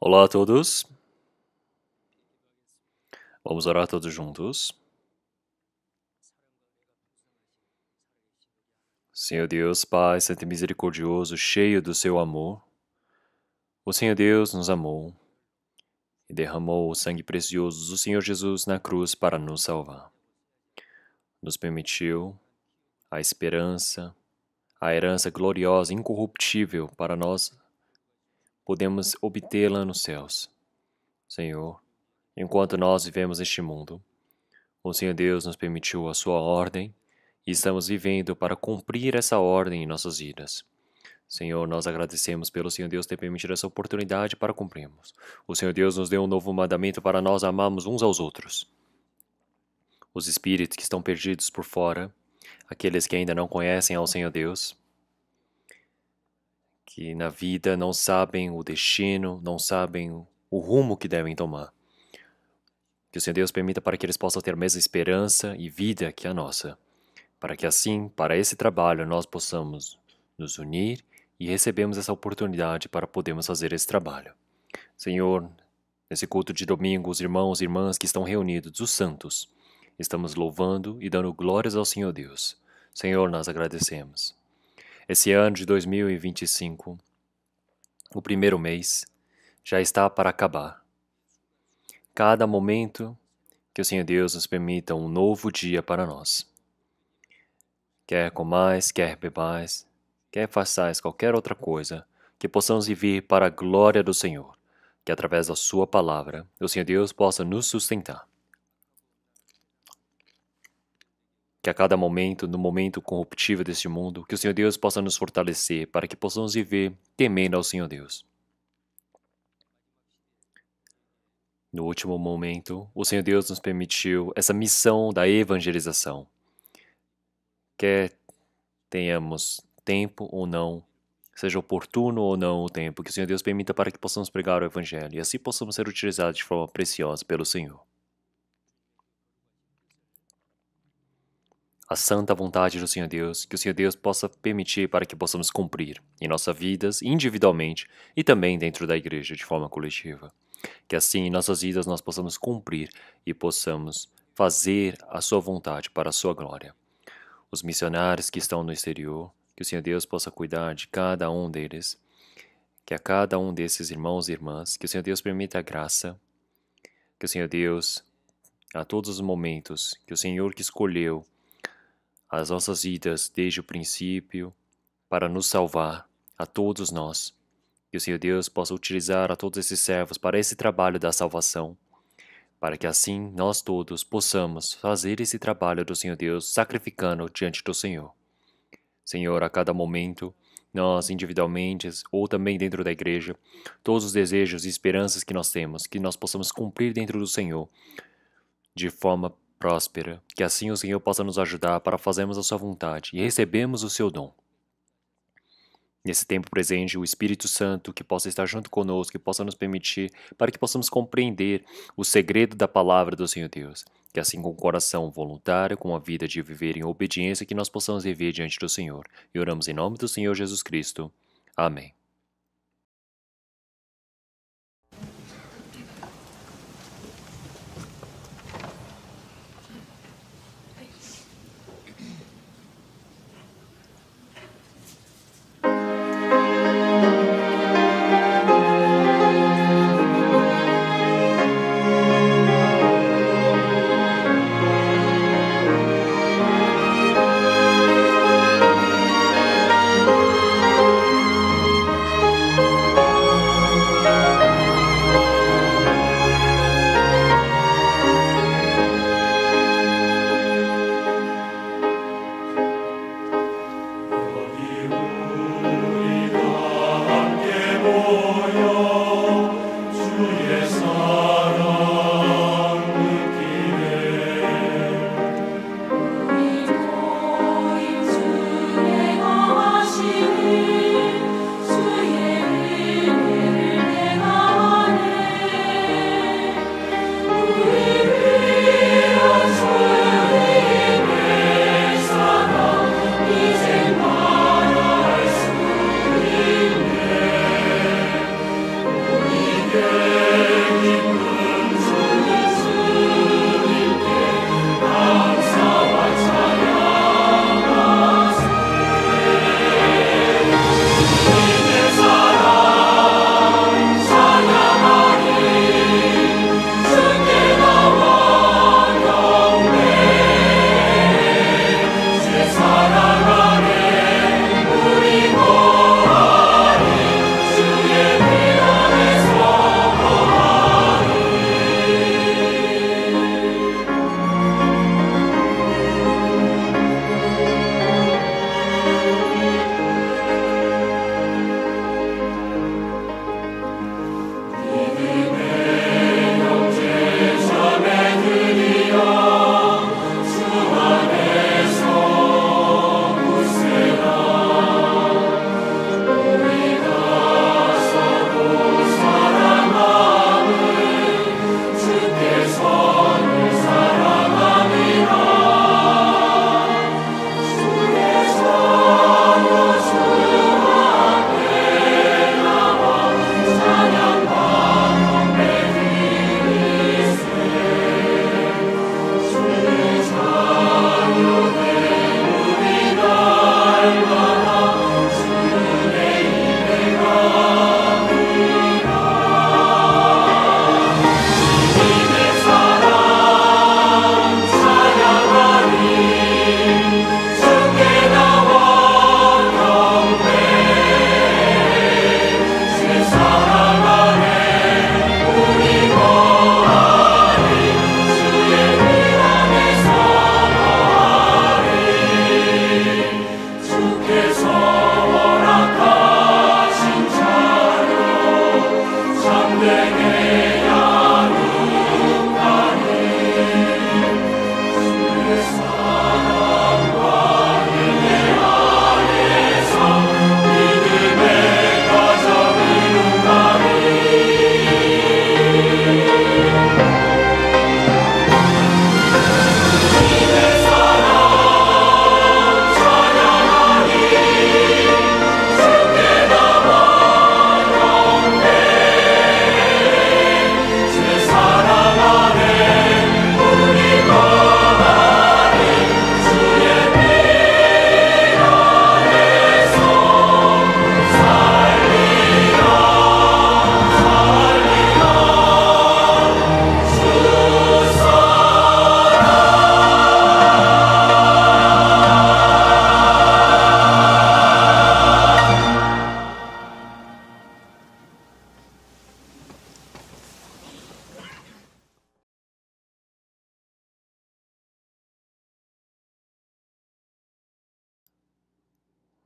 Olá a todos, vamos orar todos juntos. Senhor Deus, Pai, Santo e Misericordioso, cheio do seu amor, o Senhor Deus nos amou e derramou o sangue precioso do Senhor Jesus na cruz para nos salvar. Nos permitiu a esperança, a herança gloriosa, incorruptível para nós, podemos obtê-la nos céus. Senhor, enquanto nós vivemos neste mundo, o Senhor Deus nos permitiu a sua ordem e estamos vivendo para cumprir essa ordem em nossas vidas. Senhor, nós agradecemos pelo Senhor Deus ter permitido essa oportunidade para cumprirmos. O Senhor Deus nos deu um novo mandamento para nós amarmos uns aos outros. Os espíritos que estão perdidos por fora, aqueles que ainda não conhecem ao Senhor Deus, que na vida não sabem o destino, não sabem o rumo que devem tomar. Que o Senhor Deus permita para que eles possam ter a mesma esperança e vida que a nossa, para que assim, para esse trabalho, nós possamos nos unir e recebemos essa oportunidade para podermos fazer esse trabalho. Senhor, nesse culto de domingo, os irmãos e irmãs que estão reunidos, os santos, estamos louvando e dando glórias ao Senhor Deus. Senhor, nós agradecemos. Esse ano de 2025, o primeiro mês, já está para acabar. Cada momento que o Senhor Deus nos permita um novo dia para nós. Quer comais, quer bebais, quer façais qualquer outra coisa, que possamos viver para a glória do Senhor, que através da sua palavra, o Senhor Deus possa nos sustentar. Que a cada momento, no momento corruptível deste mundo, que o Senhor Deus possa nos fortalecer para que possamos viver temendo ao Senhor Deus. No último momento, o Senhor Deus nos permitiu essa missão da evangelização. Quer tenhamos tempo ou não, seja oportuno ou não o tempo, que o Senhor Deus permita para que possamos pregar o Evangelho e assim possamos ser utilizados de forma preciosa pelo Senhor. A santa vontade do Senhor Deus, que o Senhor Deus possa permitir para que possamos cumprir em nossas vidas, individualmente e também dentro da igreja de forma coletiva. Que assim em nossas vidas nós possamos cumprir e possamos fazer a sua vontade para a sua glória. Os missionários que estão no exterior, que o Senhor Deus possa cuidar de cada um deles, que a cada um desses irmãos e irmãs, que o Senhor Deus permita a graça, que o Senhor Deus, a todos os momentos, que o Senhor que escolheu as nossas vidas desde o princípio para nos salvar, a todos nós, que o Senhor Deus possa utilizar a todos esses servos para esse trabalho da salvação, para que assim nós todos possamos fazer esse trabalho do Senhor Deus sacrificando diante do Senhor. Senhor, a cada momento, nós individualmente ou também dentro da igreja, todos os desejos e esperanças que nós temos, que nós possamos cumprir dentro do Senhor de forma próspera, que assim o Senhor possa nos ajudar para fazermos a sua vontade e recebemos o seu dom. Nesse tempo presente, o Espírito Santo que possa estar junto conosco, que possa nos permitir, para que possamos compreender o segredo da palavra do Senhor Deus, que assim com o coração voluntário, com a vida de viver em obediência, que nós possamos viver diante do Senhor. E oramos em nome do Senhor Jesus Cristo. Amém.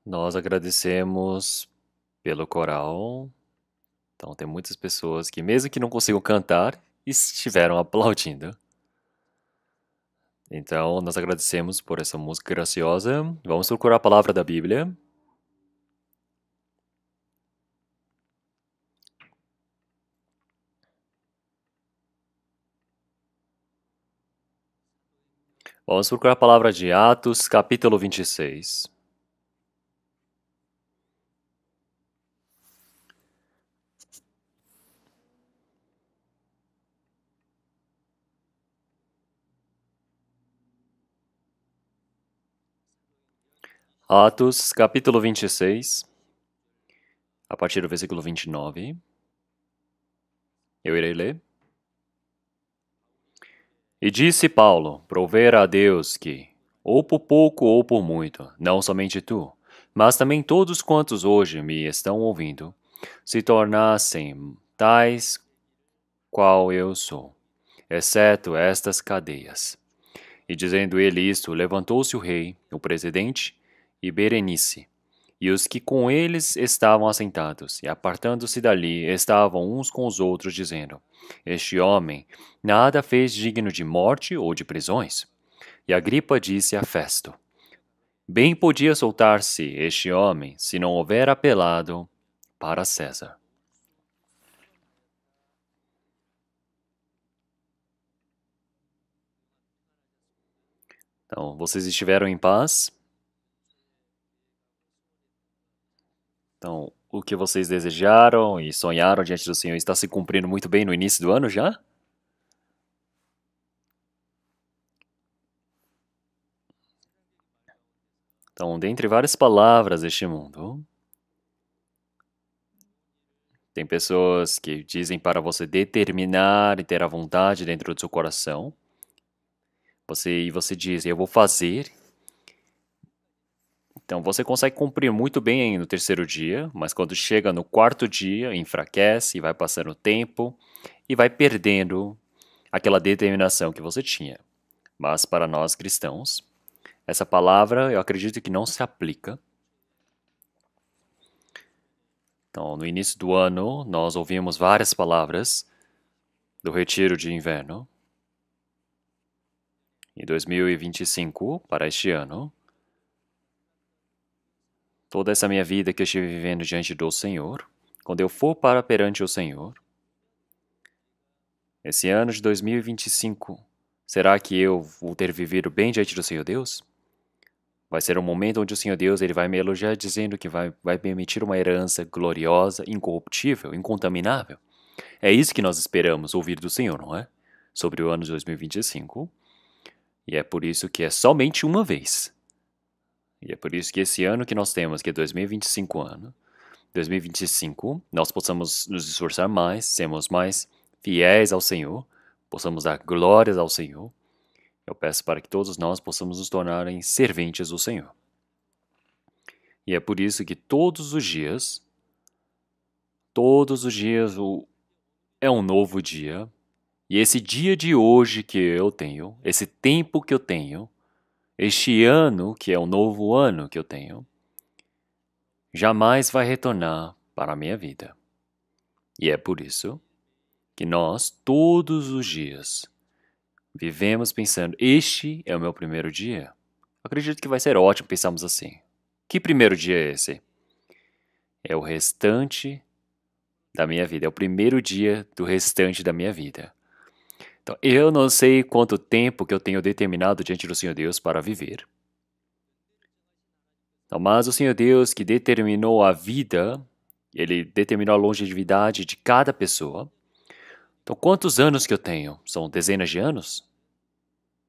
Nós agradecemos pelo coral. Então, tem muitas pessoas que, mesmo que não consigam cantar, estiveram aplaudindo. Então, nós agradecemos por essa música graciosa. Vamos procurar a palavra da Bíblia. Vamos procurar a palavra de Atos, capítulo 26. Atos, capítulo 26, a partir do versículo 29. Eu irei ler. E disse Paulo: Provera a Deus que, ou por pouco ou por muito, não somente tu, mas também todos quantos hoje me estão ouvindo, se tornassem tais qual eu sou, exceto estas cadeias. E dizendo ele isto, levantou-se o rei, o presidente e Berenice, e os que com eles estavam assentados, e apartando-se dali, estavam uns com os outros, dizendo: Este homem nada fez digno de morte ou de prisões. E Agripa disse a Festo: Bem podia soltar-se este homem, se não houver apelado para César. Então, vocês estiveram em paz? Então, o que vocês desejaram e sonharam diante do Senhor está se cumprindo muito bem no início do ano já? Então, dentre várias palavras deste mundo, tem pessoas que dizem para você determinar e ter a vontade dentro do seu coração. Você diz, eu vou fazer. Então, você consegue cumprir muito bem aí no terceiro dia, mas quando chega no quarto dia, enfraquece, e vai passando o tempo e vai perdendo aquela determinação que você tinha. Mas para nós cristãos, essa palavra eu acredito que não se aplica. Então, no início do ano, nós ouvimos várias palavras do retiro de inverno. Em 2025, para este ano, toda essa minha vida que eu estive vivendo diante do Senhor, quando eu for para perante o Senhor, esse ano de 2025, será que eu vou ter vivido bem diante do Senhor Deus? Vai ser um momento onde o Senhor Deus ele vai me elogiar dizendo que vai me emitir uma herança gloriosa, incorruptível, incontaminável. É isso que nós esperamos ouvir do Senhor, não é? Sobre o ano de 2025. E é por isso que é somente uma vez. E é por isso que esse ano que nós temos, que é 2025 ano, 2025, nós possamos nos esforçar mais, sermos mais fiéis ao Senhor, possamos dar glórias ao Senhor. Eu peço para que todos nós possamos nos tornarem serventes do Senhor. E é por isso que todos os dias é um novo dia. E esse dia de hoje que eu tenho, esse tempo que eu tenho, este ano que é um novo ano que eu tenho, jamais vai retornar para a minha vida. E é por isso que nós, todos os dias, vivemos pensando: este é o meu primeiro dia. Acredito que vai ser ótimo pensarmos assim. Que primeiro dia é esse? É o restante da minha vida. É o primeiro dia do restante da minha vida. Então, eu não sei quanto tempo que eu tenho determinado diante do Senhor Deus para viver. Então, mas o Senhor Deus que determinou a vida, Ele determinou a longevidade de cada pessoa. Então, quantos anos que eu tenho? São dezenas de anos?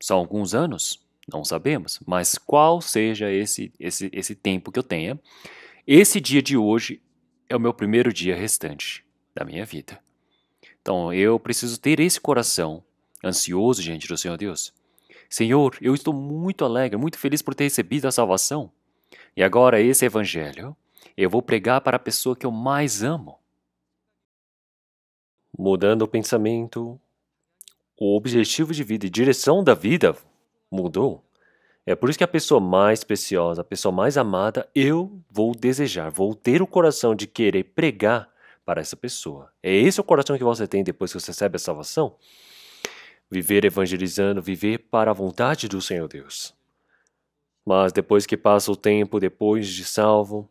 São alguns anos? Não sabemos. Mas qual seja esse tempo que eu tenha, esse dia de hoje é o meu primeiro dia restante da minha vida. Então, eu preciso ter esse coração ansioso diante do Senhor Deus. Senhor, eu estou muito alegre, muito feliz por ter recebido a salvação. E agora esse evangelho eu vou pregar para a pessoa que eu mais amo. Mudando o pensamento, o objetivo de vida e direção da vida mudou. É por isso que a pessoa mais preciosa, a pessoa mais amada, eu vou desejar, vou ter o coração de querer pregar para essa pessoa. É esse o coração que você tem depois que você recebe a salvação? Viver evangelizando, viver para a vontade do Senhor Deus. Mas depois que passa o tempo, depois de salvo,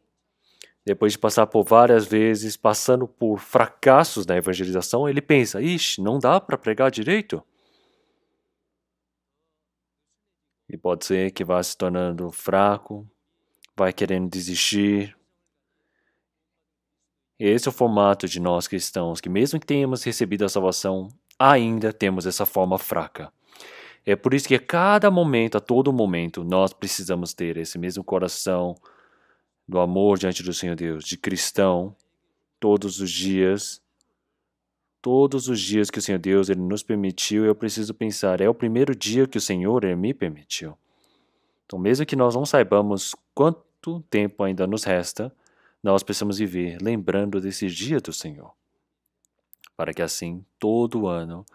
depois de passar por várias vezes, passando por fracassos na evangelização, ele pensa, ixi, não dá para pregar direito? E pode ser que vá se tornando fraco, vai querendo desistir. Esse é o formato de nós cristãos, que mesmo que tenhamos recebido a salvação, ainda temos essa forma fraca. É por isso que a cada momento, a todo momento, nós precisamos ter esse mesmo coração do amor diante do Senhor Deus, de cristão, todos os dias que o Senhor Deus ele nos permitiu, eu preciso pensar, é o primeiro dia que o Senhor ele me permitiu. Então, mesmo que nós não saibamos quanto tempo ainda nos resta, nós precisamos viver lembrando desse dia do Senhor, para que assim todo ano,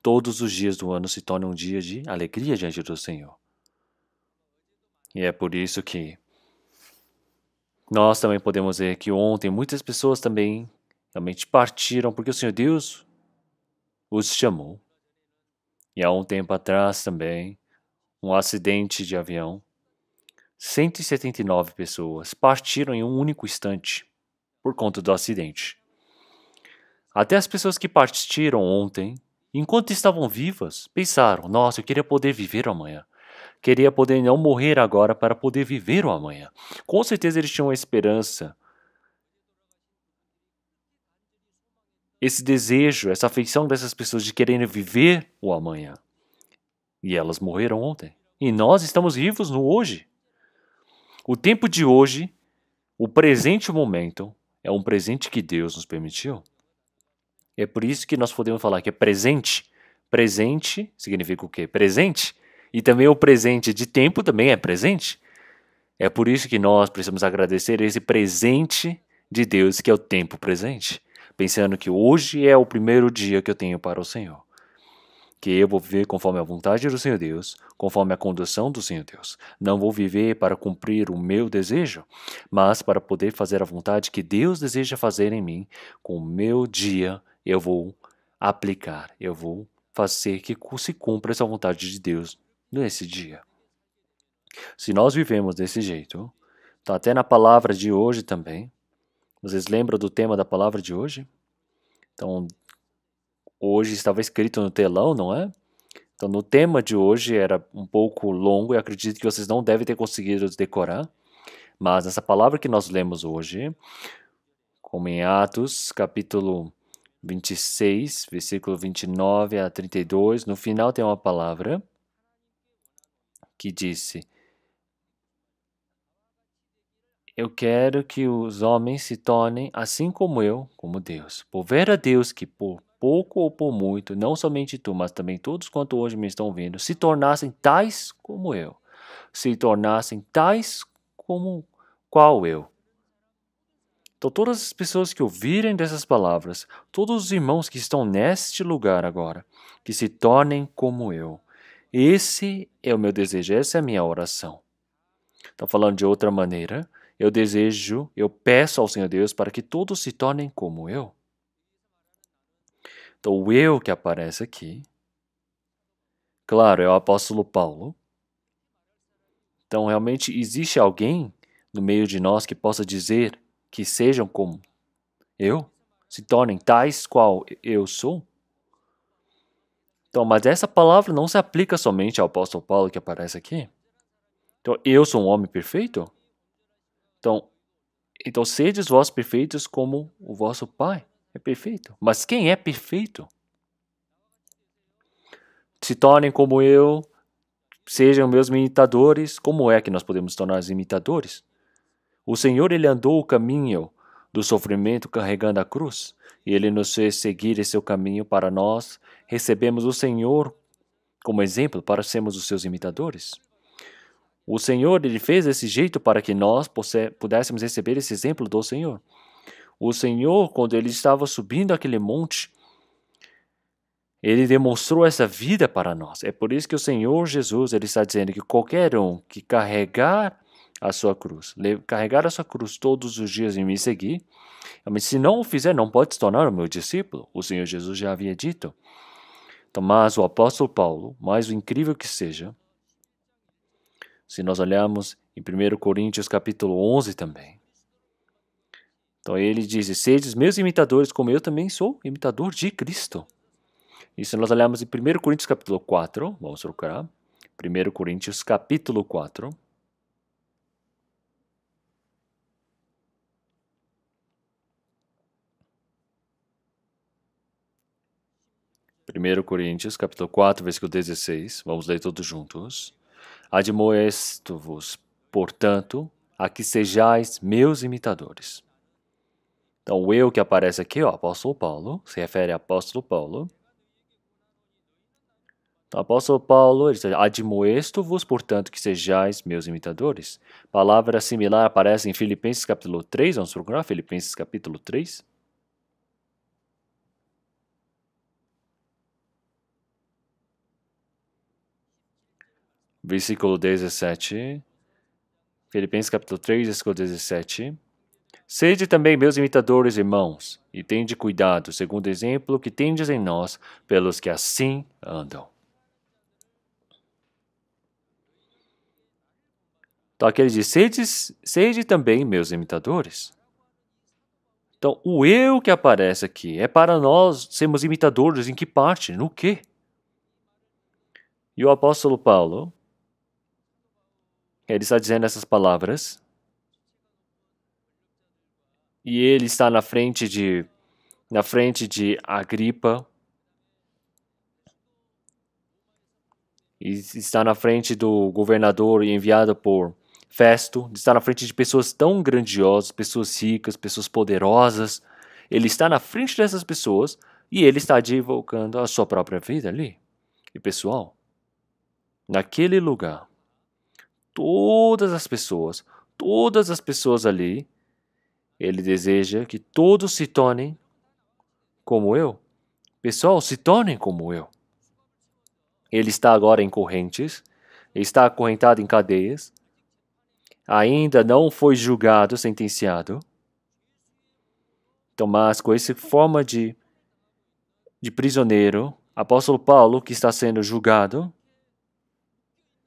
todos os dias do ano se tornem um dia de alegria diante do Senhor. E é por isso que nós também podemos ver que ontem muitas pessoas também realmente partiram porque o Senhor Deus os chamou. E há um tempo atrás também, um acidente de avião, 179 pessoas partiram em um único instante por conta do acidente. Até as pessoas que partiram ontem, enquanto estavam vivas, pensaram, nossa, eu queria poder viver o amanhã. Queria poder não morrer agora para poder viver o amanhã. Com certeza eles tinham uma esperança. Esse desejo, essa afeição dessas pessoas de quererem viver o amanhã. E elas morreram ontem. E nós estamos vivos no hoje. O tempo de hoje, o presente momento, é um presente que Deus nos permitiu. É por isso que nós podemos falar que é presente. Presente significa o quê? Presente. E também o presente de tempo também é presente. É por isso que nós precisamos agradecer esse presente de Deus, que é o tempo presente. Pensando que hoje é o primeiro dia que eu tenho para o Senhor. Que eu vou viver conforme a vontade do Senhor Deus, conforme a condução do Senhor Deus. Não vou viver para cumprir o meu desejo, mas para poder fazer a vontade que Deus deseja fazer em mim. Com o meu dia eu vou aplicar, eu vou fazer que se cumpra essa vontade de Deus nesse dia. Se nós vivemos desse jeito, tá até na palavra de hoje também. Vocês lembram do tema da palavra de hoje? Então, hoje estava escrito no telão, não é? Então, no tema de hoje era um pouco longo e acredito que vocês não devem ter conseguido decorar. Mas essa palavra que nós lemos hoje, como em Atos, capítulo 26, versículo 29 a 32, no final tem uma palavra que disse: eu quero que os homens se tornem assim como eu, como Deus. Por ver a Deus que por pouco ou por muito, não somente tu, mas também todos quanto hoje me estão vendo, se tornassem tais como eu. Se tornassem tais como qual eu. Então todas as pessoas que ouvirem dessas palavras, todos os irmãos que estão neste lugar agora, que se tornem como eu. Esse é o meu desejo, essa é a minha oração. Então falando de outra maneira, eu peço ao Senhor Deus para que todos se tornem como eu. Então o eu que aparece aqui, claro, é o apóstolo Paulo. Então realmente existe alguém no meio de nós que possa dizer que sejam como eu? Se tornem tais qual eu sou? Então, mas essa palavra não se aplica somente ao apóstolo Paulo que aparece aqui. Então, eu sou um homem perfeito? Então sedes vós perfeitos como o vosso Pai é perfeito. Mas quem é perfeito? Se tornem como eu, sejam meus imitadores. Como é que nós podemos tornar os imitadores? O Senhor, Ele andou o caminho do sofrimento carregando a cruz, e Ele nos fez seguir esse seu caminho para nós. Recebemos o Senhor como exemplo para sermos os seus imitadores. O Senhor, Ele fez desse jeito para que nós pudéssemos receber esse exemplo do Senhor. O Senhor, quando Ele estava subindo aquele monte, Ele demonstrou essa vida para nós. É por isso que o Senhor Jesus ele está dizendo que qualquer um que carregar a sua cruz todos os dias e me seguir, mas se não o fizer, não pode se tornar o meu discípulo. O Senhor Jesus já havia dito. Então, mas o apóstolo Paulo, mais incrível que seja, se nós olharmos em 1 Coríntios capítulo 11 também, então ele diz, sedes meus imitadores, como eu também sou imitador de Cristo. E se nós olharmos em 1 Coríntios capítulo 4, vamos procurar, 1 Coríntios capítulo 4, 1 Coríntios capítulo 4, versículo 16, vamos ler todos juntos. Admoesto-vos, portanto, a que sejais meus imitadores. Então, o eu que aparece aqui, o apóstolo Paulo, se refere ao apóstolo Paulo. Então, o apóstolo Paulo, ele diz, admoesto-vos, portanto, que sejais meus imitadores. Palavra similar aparece em Filipenses capítulo 3, vamos procurar Filipenses capítulo 3. Versículo 17. Filipenses capítulo 3, versículo 17. Sede também meus imitadores, irmãos, e tende cuidado, segundo o exemplo que tendes em nós, pelos que assim andam. Então aqui ele diz, sede também meus imitadores. Então o eu que aparece aqui é para nós sermos imitadores em que parte? No quê? E o apóstolo Paulo, ele está dizendo essas palavras, e ele está na frente de Agripa, e está na frente do governador enviado por Festo, está na frente de pessoas tão grandiosas, pessoas ricas, pessoas poderosas. Ele está na frente dessas pessoas e ele está divulgando a sua própria vida ali. E pessoal, naquele lugar, todas as pessoas ali, ele deseja que todos se tornem como eu. Pessoal, se tornem como eu. Ele está agora em correntes, está acorrentado em cadeias, ainda não foi julgado, sentenciado. Então, mas com essa forma de prisioneiro, apóstolo Paulo, que está sendo julgado,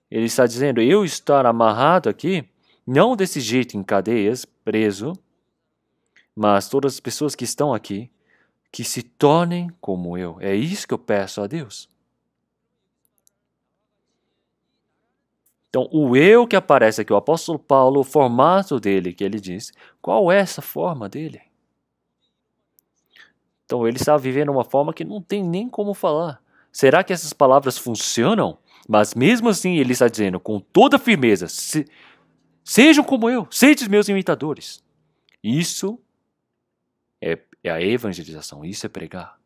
ele está dizendo, eu estar amarrado aqui, não desse jeito em cadeias, preso, mas todas as pessoas que estão aqui, que se tornem como eu. É isso que eu peço a Deus. Então, o eu que aparece aqui, o apóstolo Paulo, o formato dele, que ele diz, qual é essa forma dele? Então, ele está vivendo uma forma que não tem nem como falar. Será que essas palavras funcionam? Mas mesmo assim, ele está dizendo com toda firmeza, sejam como eu, sejam meus imitadores. Isso é a evangelização, isso é pregar.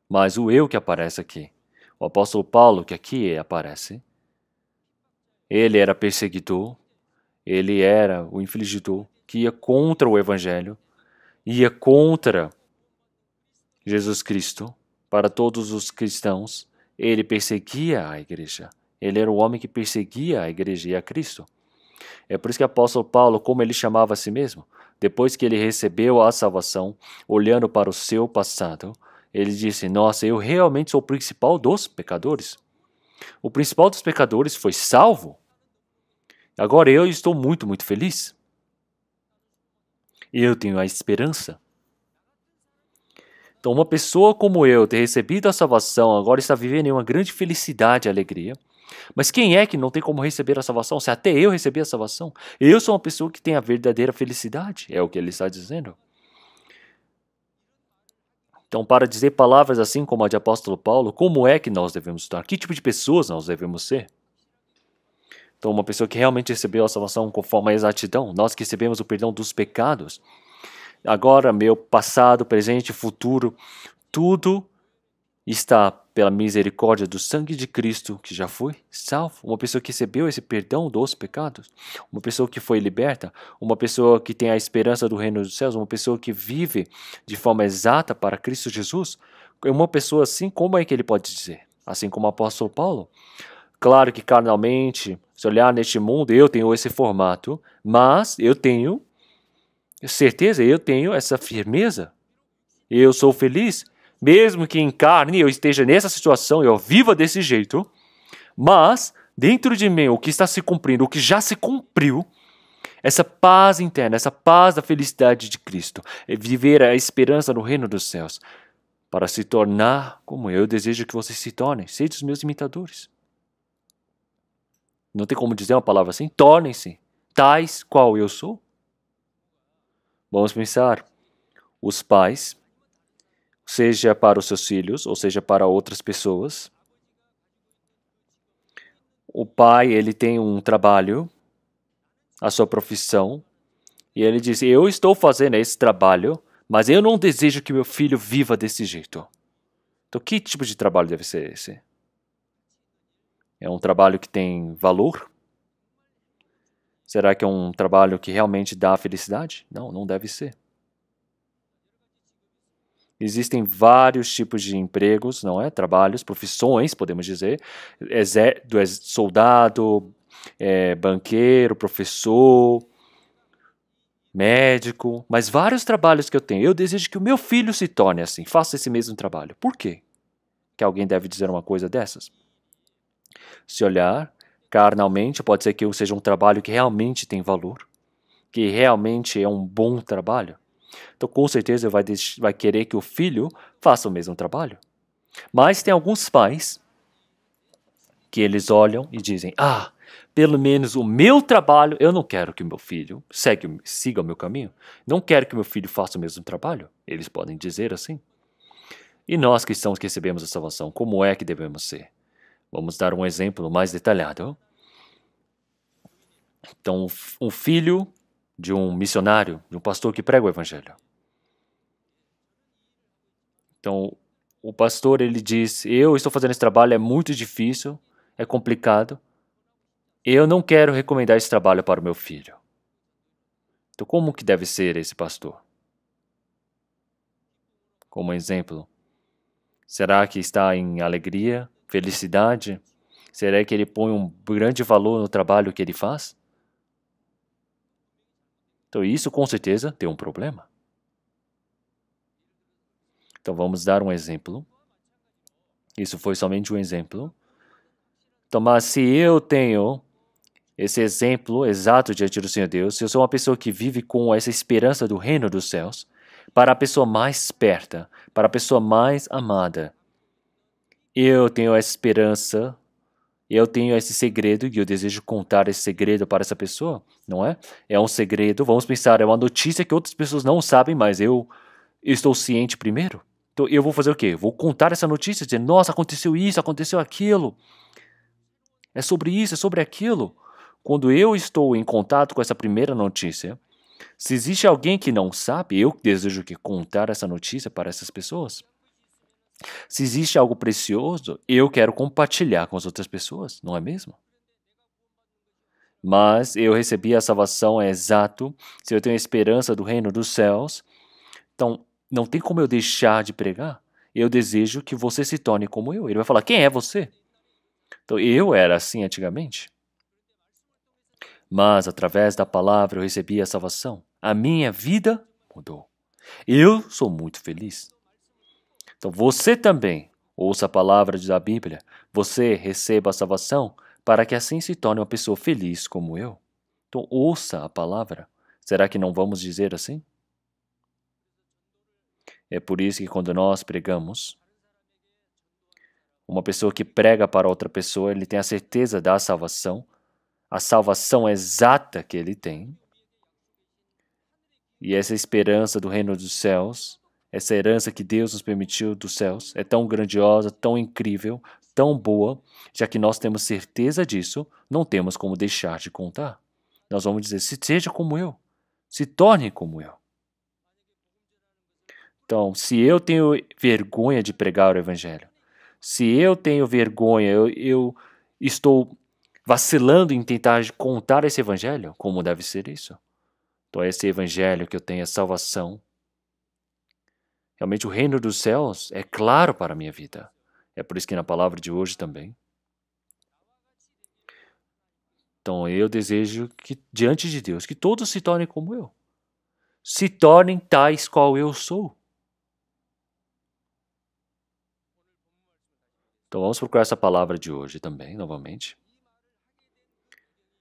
Mas o eu que aparece aqui, o apóstolo Paulo, que aqui aparece, ele era perseguidor, ele era o infligidor, que ia contra o evangelho, ia contra Jesus Cristo, para todos os cristãos, ele perseguia a igreja. Ele era o homem que perseguia a igreja e a Cristo. É por isso que o apóstolo Paulo, como ele chamava a si mesmo, depois que ele recebeu a salvação, olhando para o seu passado, ele disse, nossa, eu realmente sou o principal dos pecadores. O principal dos pecadores foi salvo. Agora eu estou muito, muito feliz. Eu tenho a esperança. Então, uma pessoa como eu, ter recebido a salvação, agora está vivendo em uma grande felicidade e alegria. Mas quem é que não tem como receber a salvação? Se até eu recebi a salvação, eu sou uma pessoa que tem a verdadeira felicidade. É o que ele está dizendo. Então, para dizer palavras assim como a de apóstolo Paulo, como é que nós devemos estar? Que tipo de pessoas nós devemos ser? Então, uma pessoa que realmente recebeu a salvação conforme a exatidão, nós que recebemos o perdão dos pecados, agora, meu passado, presente, futuro, tudo está pela misericórdia do sangue de Cristo que já foi salvo, uma pessoa que recebeu esse perdão dos pecados, uma pessoa que foi liberta, uma pessoa que tem a esperança do reino dos céus, uma pessoa que vive de forma exata para Cristo Jesus, uma pessoa assim, como é que ele pode dizer? Assim como o apóstolo Paulo? Claro que carnalmente, se olhar neste mundo, eu tenho esse formato, mas eu tenho certeza, eu tenho essa firmeza. Eu sou feliz, mesmo que em carne eu esteja nessa situação, eu viva desse jeito, mas dentro de mim, o que está se cumprindo, o que já se cumpriu, essa paz interna, essa paz da felicidade de Cristo, é viver a esperança no reino dos céus, para se tornar como eu desejo que vocês se tornem, sejam os meus imitadores. Não tem como dizer uma palavra assim, tornem-se tais qual eu sou. Vamos pensar, os pais, seja para os seus filhos, ou seja para outras pessoas. O pai, ele tem um trabalho, a sua profissão, e ele diz, eu estou fazendo esse trabalho, mas eu não desejo que meu filho viva desse jeito. Então, que tipo de trabalho deve ser esse? É um trabalho que tem valor? Será que é um trabalho que realmente dá felicidade? Não, não deve ser. Existem vários tipos de empregos, não é? Trabalhos, profissões, podemos dizer, soldado, banqueiro, professor, médico, mas vários trabalhos que eu tenho. Eu desejo que o meu filho se torne assim, faça esse mesmo trabalho. Por quê? Que alguém deve dizer uma coisa dessas? Se olhar carnalmente, pode ser que eu seja um trabalho que realmente tem valor, que realmente é um bom trabalho. Então, com certeza, vai querer que o filho faça o mesmo trabalho. Mas tem alguns pais que eles olham e dizem, pelo menos o meu trabalho, eu não quero que o meu filho siga o meu caminho. Não quero que o meu filho faça o mesmo trabalho. Eles podem dizer assim. E nós cristãos que recebemos a salvação, como é que devemos ser? Vamos dar um exemplo mais detalhado. Então, um filho de um missionário, de um pastor que prega o evangelho. Então, o pastor, ele diz, eu estou fazendo esse trabalho, é muito difícil, é complicado. Eu não quero recomendar esse trabalho para o meu filho. Então, como que deve ser esse pastor? Como exemplo, será que está em alegria, felicidade? Será que ele põe um grande valor no trabalho que ele faz? Então, isso com certeza tem um problema. Então, vamos dar um exemplo. Isso foi somente um exemplo. Então, mas se eu tenho esse exemplo exato diante do Senhor Deus, se eu sou uma pessoa que vive com essa esperança do reino dos céus, para a pessoa mais perto, para a pessoa mais amada, eu tenho essa esperança, eu tenho esse segredo e eu desejo contar esse segredo para essa pessoa, não é? É um segredo, vamos pensar, é uma notícia que outras pessoas não sabem, mas eu estou ciente primeiro. Então eu vou fazer o quê? Vou contar essa notícia, dizer, nossa, aconteceu isso, aconteceu aquilo. É sobre isso, é sobre aquilo. Quando eu estou em contato com essa primeira notícia, se existe alguém que não sabe, eu desejo que contar essa notícia para essas pessoas. Se existe algo precioso, eu quero compartilhar com as outras pessoas, não é mesmo? Mas eu recebi a salvação é exato, se eu tenho a esperança do reino dos céus, então não tem como eu deixar de pregar. Eu desejo que você se torne como eu. Ele vai falar, quem é você? Então eu era assim antigamente. Mas através da palavra eu recebi a salvação. A minha vida mudou. Eu sou muito feliz. Então você também ouça a palavra da Bíblia. Você receba a salvação para que assim se torne uma pessoa feliz como eu. Então ouça a palavra. Será que não vamos dizer assim? É por isso que quando nós pregamos, uma pessoa que prega para outra pessoa, ele tem a certeza da salvação, a salvação exata que ele tem. E essa esperança do reino dos céus, essa herança que Deus nos permitiu dos céus, é tão grandiosa, tão incrível, tão boa, já que nós temos certeza disso, não temos como deixar de contar. Nós vamos dizer, seja como eu, se torne como eu. Então, se eu tenho vergonha de pregar o evangelho, Se eu tenho vergonha, eu estou vacilando em tentar contar esse evangelho, como deve ser isso? Então, esse evangelho que eu tenho é salvação. Realmente, o reino dos céus é claro para a minha vida. É por isso que na palavra de hoje também. Então, eu desejo que, diante de Deus, que todos se tornem como eu. Se tornem tais qual eu sou. Então, vamos procurar essa palavra de hoje também, novamente.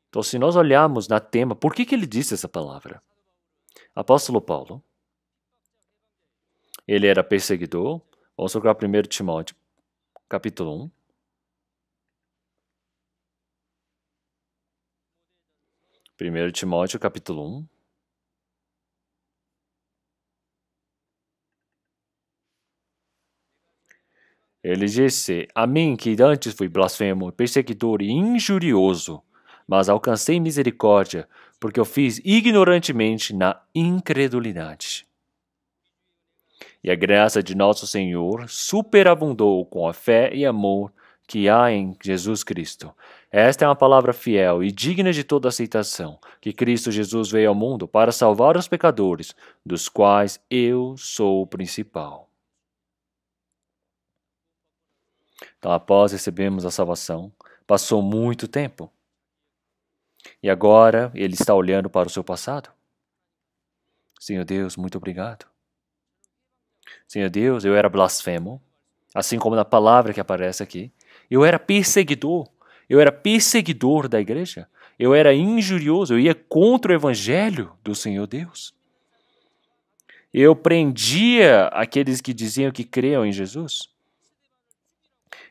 Então, se nós olharmos na tema, por que ele disse essa palavra? Apóstolo Paulo, ele era perseguidor. Vamos procurar 1 Timóteo, capítulo 1. 1 Timóteo, capítulo 1. Ele disse: A mim, que antes fui blasfemo, perseguidor e injurioso, mas alcancei misericórdia, porque eu fiz ignorantemente na incredulidade. E a graça de nosso Senhor superabundou com a fé e amor que há em Jesus Cristo. Esta é uma palavra fiel e digna de toda aceitação, que Cristo Jesus veio ao mundo para salvar os pecadores, dos quais eu sou o principal. Então, após recebermos a salvação, passou muito tempo. E agora ele está olhando para o seu passado. Senhor Deus, muito obrigado. Senhor Deus, eu era blasfemo, assim como na palavra que aparece aqui. Eu era perseguidor. Eu era perseguidor da igreja. Eu era injurioso. Eu ia contra o evangelho do Senhor Deus. Eu prendia aqueles que diziam que criam em Jesus.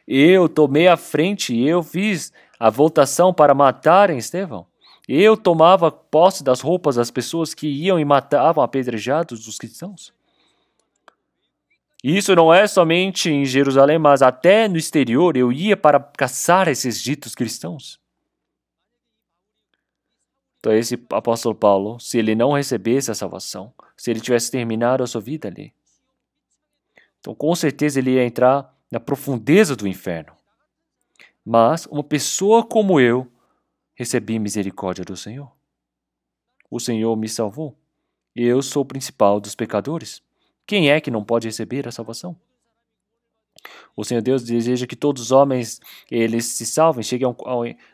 Eu tomei a frente e eu fiz a votação para matarem Estevão. Eu tomava posse das roupas das pessoas que iam e matavam apedrejados os cristãos. Isso não é somente em Jerusalém, mas até no exterior eu ia para caçar esses ditos cristãos. Então esse apóstolo Paulo, se ele não recebesse a salvação, se ele tivesse terminado a sua vida ali, então com certeza ele ia entrar na profundeza do inferno. Mas uma pessoa como eu recebi misericórdia do Senhor. O Senhor me salvou. Eu sou o principal dos pecadores. Quem é que não pode receber a salvação? O Senhor Deus deseja que todos os homens eles se salvem, cheguem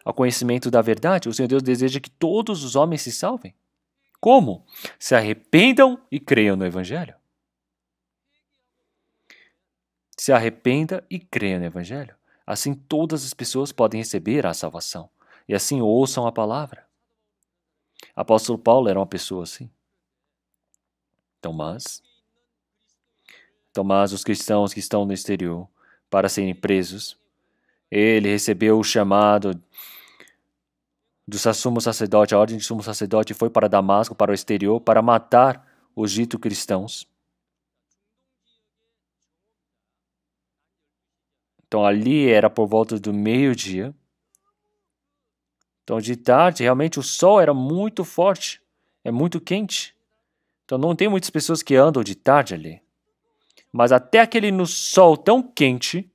ao conhecimento da verdade. O Senhor Deus deseja que todos os homens se salvem. Como? Se arrependam e creiam no Evangelho. Se arrependa e creia no Evangelho. Assim todas as pessoas podem receber a salvação. E assim ouçam a palavra. Apóstolo Paulo era uma pessoa assim. Tomás, os cristãos que estão no exterior para serem presos, ele recebeu o chamado do sumo sacerdote, a ordem de sumo sacerdote, e foi para Damasco, para o exterior, para matar os dito cristãos. Então ali era por volta do meio-dia. Então de tarde, realmente o sol era muito forte, é muito quente. Então não tem muitas pessoas que andam de tarde ali. Mas até aquele no sol tão quente,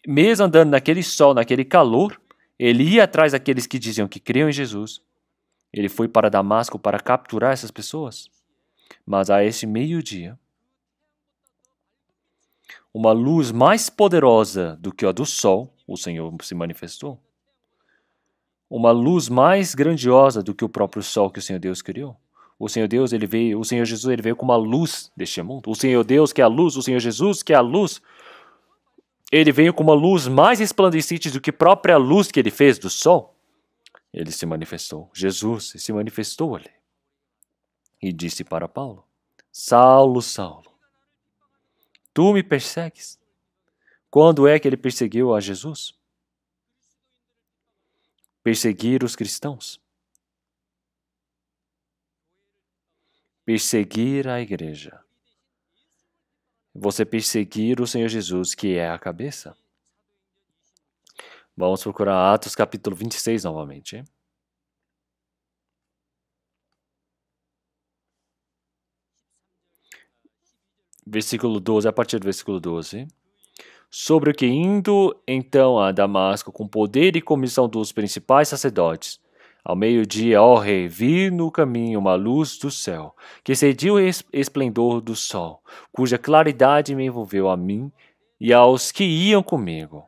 mesmo andando naquele sol, naquele calor, ele ia atrás daqueles que diziam que criam em Jesus. Ele foi para Damasco para capturar essas pessoas. Mas a esse meio-dia, uma luz mais poderosa do que a do sol, o Senhor se manifestou. Uma luz mais grandiosa do que o próprio sol que o Senhor Deus criou. O Senhor Deus, ele veio, o Senhor Jesus, ele veio como a luz deste mundo. O Senhor Deus que é a luz, o Senhor Jesus que é a luz. Ele veio com uma luz mais resplandecente do que a própria luz que ele fez do sol. Ele se manifestou. Jesus se manifestou ali. E disse para Paulo: Saulo, Saulo, tu me persegues? Quando é que ele perseguiu a Jesus? Perseguir os cristãos. Perseguir a igreja. Você perseguir o Senhor Jesus, que é a cabeça. Vamos procurar Atos capítulo 26 novamente. versículo 12, a partir do versículo 12. Sobre o que indo então a Damasco com poder e comissão dos principais sacerdotes, ao meio-dia, ó rei, vi no caminho uma luz do céu, que excediu o esplendor do sol, cuja claridade me envolveu a mim e aos que iam comigo.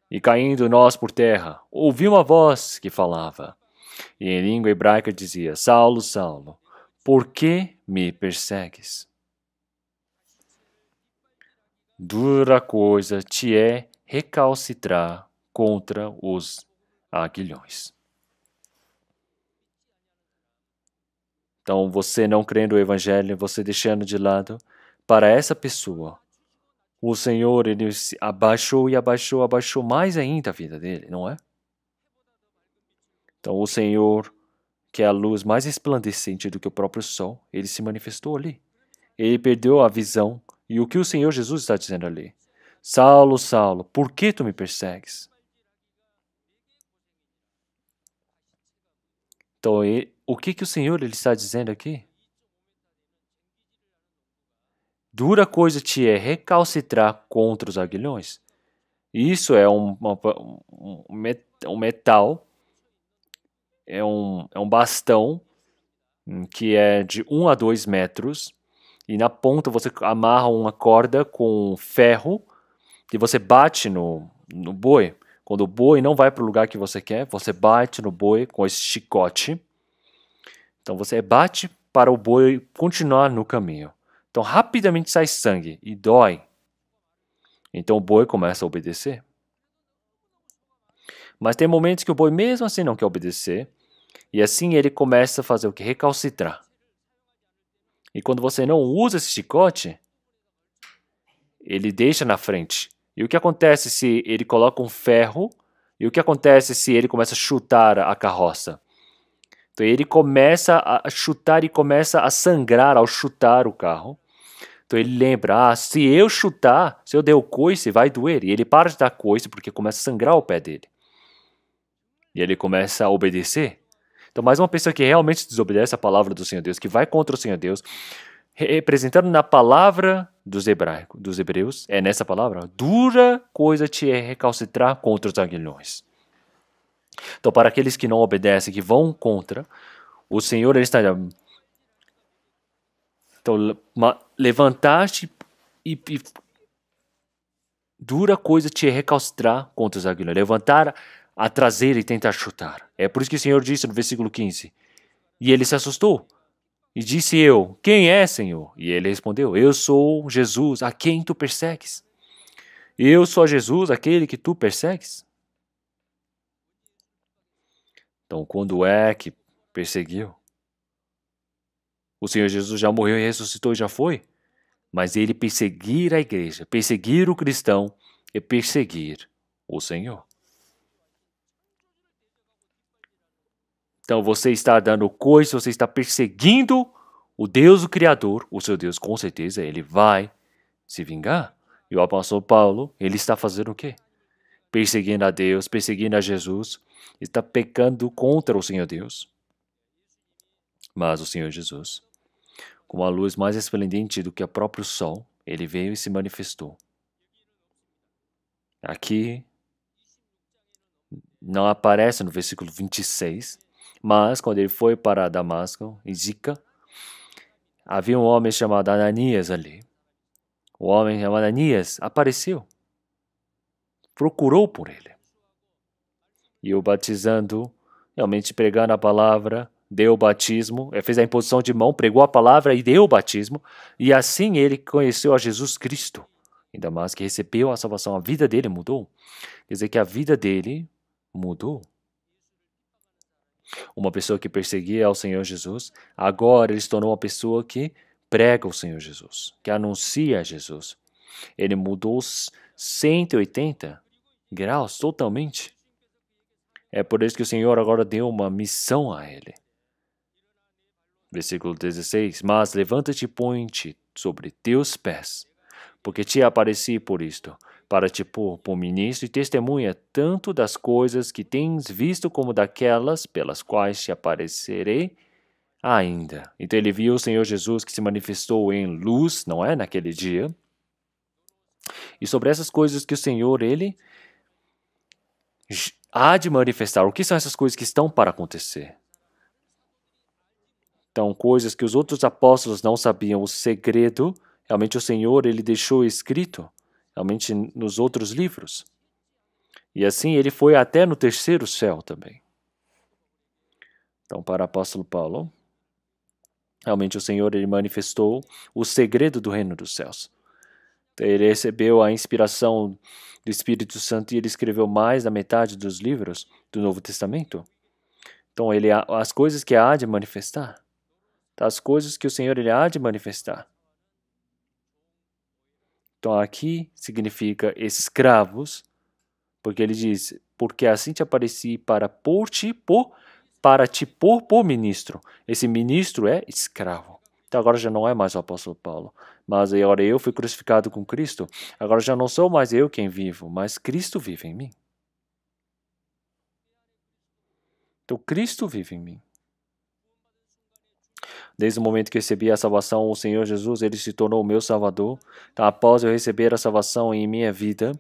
E caindo nós por terra, ouvi uma voz que falava, e em língua hebraica dizia: Saulo, Saulo, por que me persegues? Dura coisa te é recalcitrar contra os aguilhões. Então, você não crendo no Evangelho, você deixando de lado, para essa pessoa, o Senhor, ele se abaixou e abaixou, abaixou mais ainda a vida dele, não é? Então, o Senhor, que é a luz mais resplandecente do que o próprio sol, ele se manifestou ali. Ele perdeu a visão. E o que o Senhor Jesus está dizendo ali? Saulo, Saulo, por que tu me persegues? Então, o que o Senhor ele está dizendo aqui? Dura coisa te é recalcitrar contra os aguilhões. Isso é um metal, é um bastão que é de 1 a 2 metros, e na ponta você amarra uma corda com ferro e você bate no boi. Quando o boi não vai para o lugar que você quer, você bate no boi com esse chicote. Então você bate para o boi continuar no caminho. Então rapidamente sai sangue e dói. Então o boi começa a obedecer. Mas tem momentos que o boi mesmo assim não quer obedecer. E assim ele começa a fazer o que? Recalcitrar. E quando você não usa esse chicote, ele deixa na frente. E o que acontece se ele coloca um ferro? E o que acontece se ele começa a chutar a carroça? Então ele começa a chutar e começa a sangrar ao chutar o carro. Então ele lembra, se eu chutar, se eu der o coice, vai doer. E ele para de dar coice porque começa a sangrar o pé dele. E ele começa a obedecer. Então mais uma pessoa que realmente desobedece a palavra do Senhor Deus, que vai contra o Senhor Deus, representando na palavra dos hebreus, é nessa palavra, dura coisa te é recalcitrar contra os aguilhões. Então para aqueles que não obedecem, que vão contra, o Senhor ele está... Então levantar-te e dura coisa te é recalcitrar contra os aguilhões. Levantar a traseira e tentar chutar. É por isso que o Senhor disse no versículo 15, e ele se assustou. E disse eu, quem é, Senhor? E ele respondeu, eu sou Jesus, a quem tu persegues. Eu sou Jesus, aquele que tu persegues. Então, quando é que perseguiu? O Senhor Jesus já morreu e ressuscitou e já foi. Mas ele perseguir a igreja, perseguir o cristão e perseguir o Senhor. Então, você está dando coisa, você está perseguindo o Deus, o Criador, o seu Deus, com certeza, ele vai se vingar. E o apóstolo Paulo, ele está fazendo o quê? Perseguindo a Deus, perseguindo a Jesus, está pecando contra o Senhor Deus. Mas o Senhor Jesus, com a luz mais esplendente do que o próprio sol, ele veio e se manifestou. Aqui não aparece no versículo 26, mas quando ele foi para Damasco, em Zica, havia um homem chamado Ananias ali. O homem chamado Ananias apareceu, procurou por ele. E o batizando, realmente pregando a palavra, deu o batismo, fez a imposição de mão, pregou a palavra e deu o batismo. E assim ele conheceu a Jesus Cristo. Ainda mais que recebeu a salvação, a vida dele mudou. Quer dizer que a vida dele mudou. Uma pessoa que perseguia ao Senhor Jesus, agora ele se tornou uma pessoa que prega o Senhor Jesus, que anuncia Jesus. Ele mudou 180 graus totalmente. É por isso que o Senhor agora deu uma missão a ele. Versículo 16. Mas levanta-te e põe-te sobre teus pés, porque te apareci por isto, para te pôr por ministro e testemunha tanto das coisas que tens visto como daquelas pelas quais te aparecerei ainda. Então ele viu o Senhor Jesus que se manifestou em luz, não é? Naquele dia. E sobre essas coisas que o Senhor, ele há de manifestar. O que são essas coisas que estão para acontecer? Então, coisas que os outros apóstolos não sabiam, o segredo, realmente o Senhor, ele deixou escrito, realmente nos outros livros. E assim ele foi até no terceiro céu também. Então, para o apóstolo Paulo, realmente o Senhor, ele manifestou o segredo do reino dos céus. Então, ele recebeu a inspiração do Espírito Santo e ele escreveu mais da metade dos livros do Novo Testamento. Então, as coisas que há de manifestar, as coisas que o Senhor ele há de manifestar. Então, aqui significa escravos, porque ele diz, porque assim te apareci para te pôr por ministro. Esse ministro é escravo. Então agora já não é mais o apóstolo Paulo, mas agora eu fui crucificado com Cristo. Agora já não sou mais eu quem vivo, mas Cristo vive em mim. Então Cristo vive em mim. Desde o momento que recebi a salvação, o Senhor Jesus, ele se tornou o meu Salvador. Então, após eu receber a salvação em minha vida,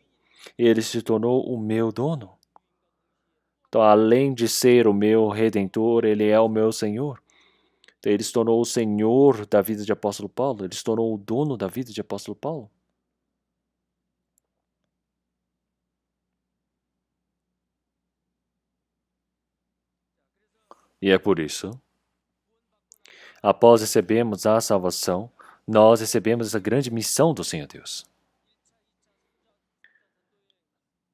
ele se tornou o meu dono. Então, além de ser o meu Redentor, ele é o meu Senhor. Então, ele se tornou o Senhor da vida de apóstolo Paulo. Ele se tornou o dono da vida de apóstolo Paulo. E é por isso, após recebermos a salvação, nós recebemos essa grande missão do Senhor Deus.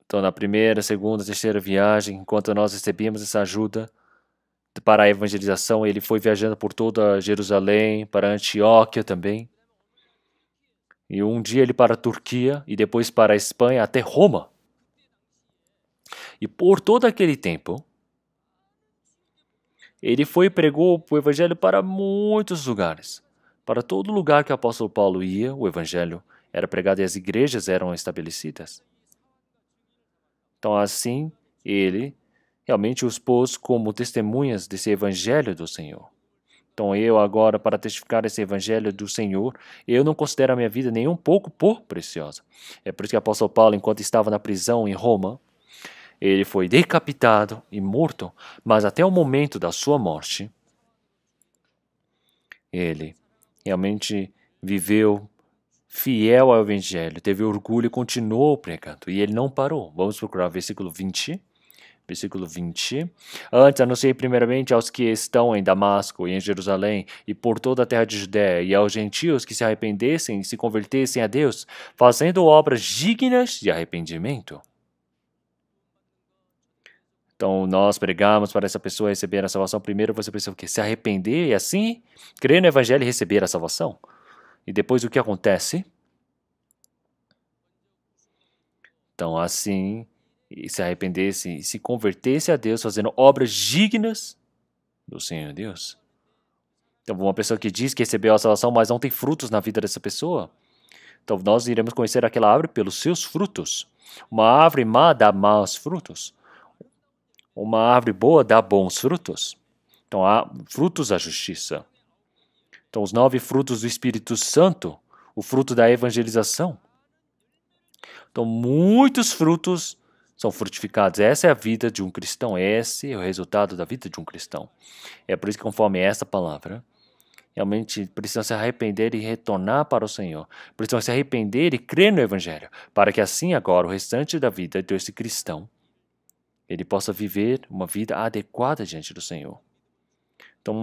Então, na primeira, segunda, terceira viagem, enquanto nós recebíamos essa ajuda para a evangelização, ele foi viajando por toda Jerusalém, para Antioquia também. E um dia ele para a Turquia e depois para a Espanha até Roma. E por todo aquele tempo, ele foi e pregou o evangelho para muitos lugares. Para todo lugar que o apóstolo Paulo ia, o evangelho era pregado e as igrejas eram estabelecidas. Então, assim, ele realmente os pôs como testemunhas desse evangelho do Senhor. Então, eu agora, para testificar esse evangelho do Senhor, eu não considero a minha vida nem um pouco preciosa. É por isso que o apóstolo Paulo, enquanto estava na prisão em Roma, ele foi decapitado e morto, mas até o momento da sua morte, ele realmente viveu fiel ao Evangelho, teve orgulho e continuou pregando. E ele não parou. Vamos procurar o versículo 20. Versículo 20. Antes anunciei primeiramente aos que estão em Damasco e em Jerusalém e por toda a terra de Judéia e aos gentios que se arrependessem e se convertessem a Deus, fazendo obras dignas de arrependimento. Então, nós pregamos para essa pessoa receber a salvação. Primeiro você precisa o quê? Se arrepender e assim crer no Evangelho e receber a salvação. E depois o que acontece? Então, assim, se arrependesse e se convertesse a Deus, fazendo obras dignas do Senhor Deus. Então, uma pessoa que diz que recebeu a salvação, mas não tem frutos na vida dessa pessoa. Então, nós iremos conhecer aquela árvore pelos seus frutos. Uma árvore má dá maus frutos. Uma árvore boa dá bons frutos. Então, há frutos da justiça. Então, os 9 frutos do Espírito Santo, o fruto da evangelização. Então, muitos frutos são frutificados. Essa é a vida de um cristão. Esse é o resultado da vida de um cristão. É por isso que, conforme essa palavra, realmente precisam se arrepender e retornar para o Senhor. Precisam se arrepender e crer no Evangelho, para que assim agora, o restante da vida desse cristão, ele possa viver uma vida adequada diante do Senhor. Então,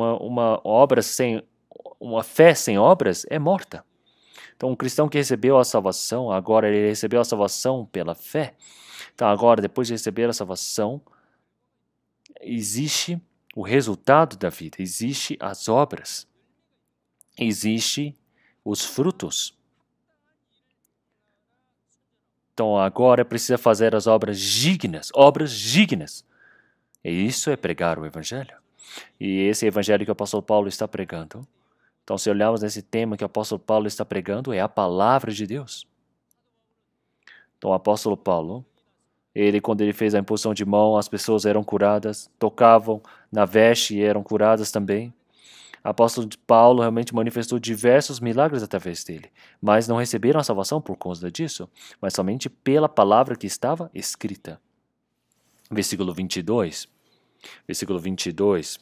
uma fé sem obras é morta. Então, um cristão que recebeu a salvação, agora ele recebeu a salvação pela fé. Então, agora, depois de receber a salvação, existe o resultado da vida, existe as obras, existe os frutos. Então, agora precisa fazer as obras dignas, obras dignas. E isso é pregar o Evangelho. E esse Evangelho que o apóstolo Paulo está pregando. Então, se olharmos nesse tema que o apóstolo Paulo está pregando, é a palavra de Deus. Então, o apóstolo Paulo, quando ele fez a imposição de mão, as pessoas eram curadas, tocavam na veste e eram curadas também. O apóstolo Paulo realmente manifestou diversos milagres através dele, mas não receberam a salvação por causa disso, mas somente pela palavra que estava escrita. Versículo 22. Versículo 22.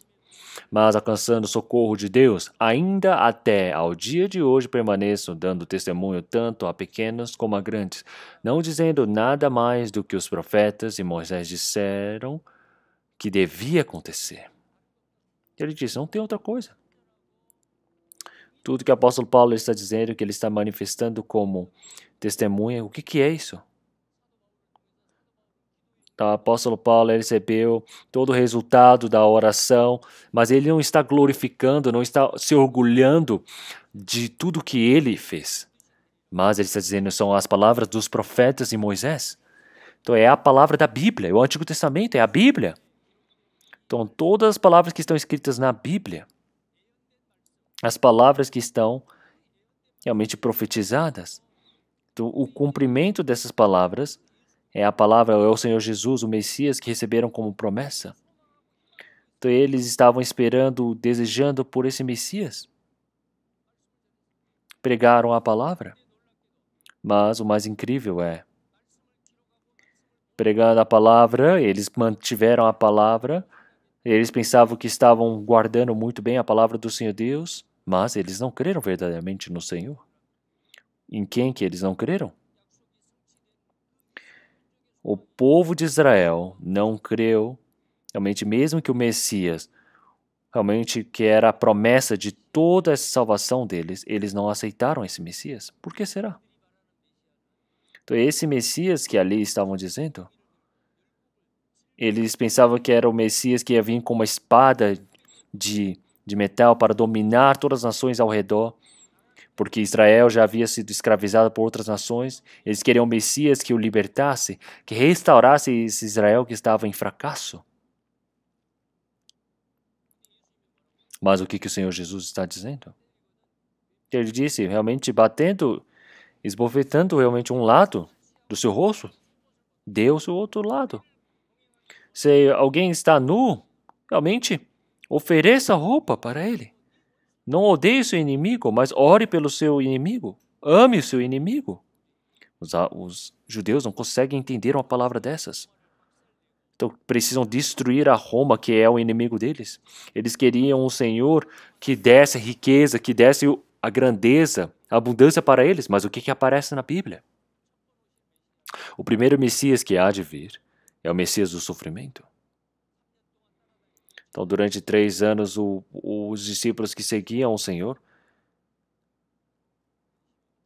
Mas alcançando o socorro de Deus, ainda até ao dia de hoje permaneço, dando testemunho tanto a pequenos como a grandes, não dizendo nada mais do que os profetas e Moisés disseram que devia acontecer. Ele disse, não tem outra coisa. Tudo que o apóstolo Paulo está dizendo, que ele está manifestando como testemunha, o que é isso? Então, o apóstolo Paulo recebeu todo o resultado da oração, mas ele não está glorificando, não está se orgulhando de tudo que ele fez. Mas ele está dizendo são as palavras dos profetas e Moisés. Então é a palavra da Bíblia, o Antigo Testamento é a Bíblia. Então todas as palavras que estão escritas na Bíblia, as palavras que estão realmente profetizadas, então, o cumprimento dessas palavras é a palavra, é o Senhor Jesus, o Messias, que receberam como promessa. Então eles estavam esperando, desejando por esse Messias. Pregaram a palavra. Mas o mais incrível é, pregando a palavra, eles mantiveram a palavra, eles pensavam que estavam guardando muito bem a palavra do Senhor Deus, mas eles não creram verdadeiramente no Senhor. Em quem que eles não creram? O povo de Israel não creu, realmente, mesmo que o Messias, realmente que era a promessa de toda essa salvação deles, eles não aceitaram esse Messias. Por que será? Então, esse Messias que ali estavam dizendo, eles pensavam que era o Messias que ia vir com uma espada de metal para dominar todas as nações ao redor, porque Israel já havia sido escravizado por outras nações. Eles queriam um Messias que o libertasse, que restaurasse esse Israel que estava em fracasso. Mas o que o Senhor Jesus está dizendo? Ele disse, realmente batendo, esbofetando realmente um lado do seu rosto, dê o seu outro lado. Se alguém está nu, realmente ofereça roupa para ele. Não odeie o seu inimigo, mas ore pelo seu inimigo. Ame o seu inimigo. Os judeus não conseguem entender uma palavra dessas. Então precisam destruir a Roma, que é o inimigo deles. Eles queriam um Senhor que desse riqueza, que desse a grandeza, a abundância para eles. Mas o que aparece na Bíblia? O primeiro Messias que há de vir é o Messias do sofrimento. Então, durante 3 anos, os discípulos que seguiam o Senhor,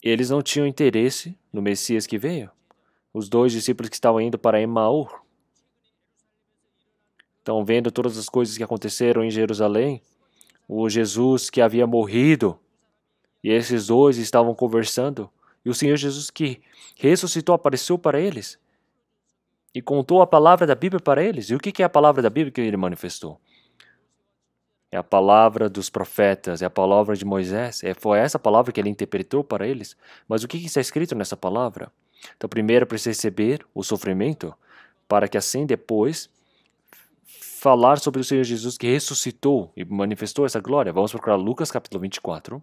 eles não tinham interesse no Messias que veio. Os 2 discípulos que estavam indo para Emaú, estão vendo todas as coisas que aconteceram em Jerusalém, o Jesus que havia morrido, e esses 2 estavam conversando, e o Senhor Jesus que ressuscitou apareceu para eles e contou a palavra da Bíblia para eles. E o que é a palavra da Bíblia que ele manifestou? É a palavra dos profetas, é a palavra de Moisés, foi essa palavra que ele interpretou para eles. Mas o que está escrito nessa palavra? Então, primeiro precisa receber o sofrimento, para que assim depois falar sobre o Senhor Jesus que ressuscitou e manifestou essa glória. Vamos procurar Lucas capítulo 24.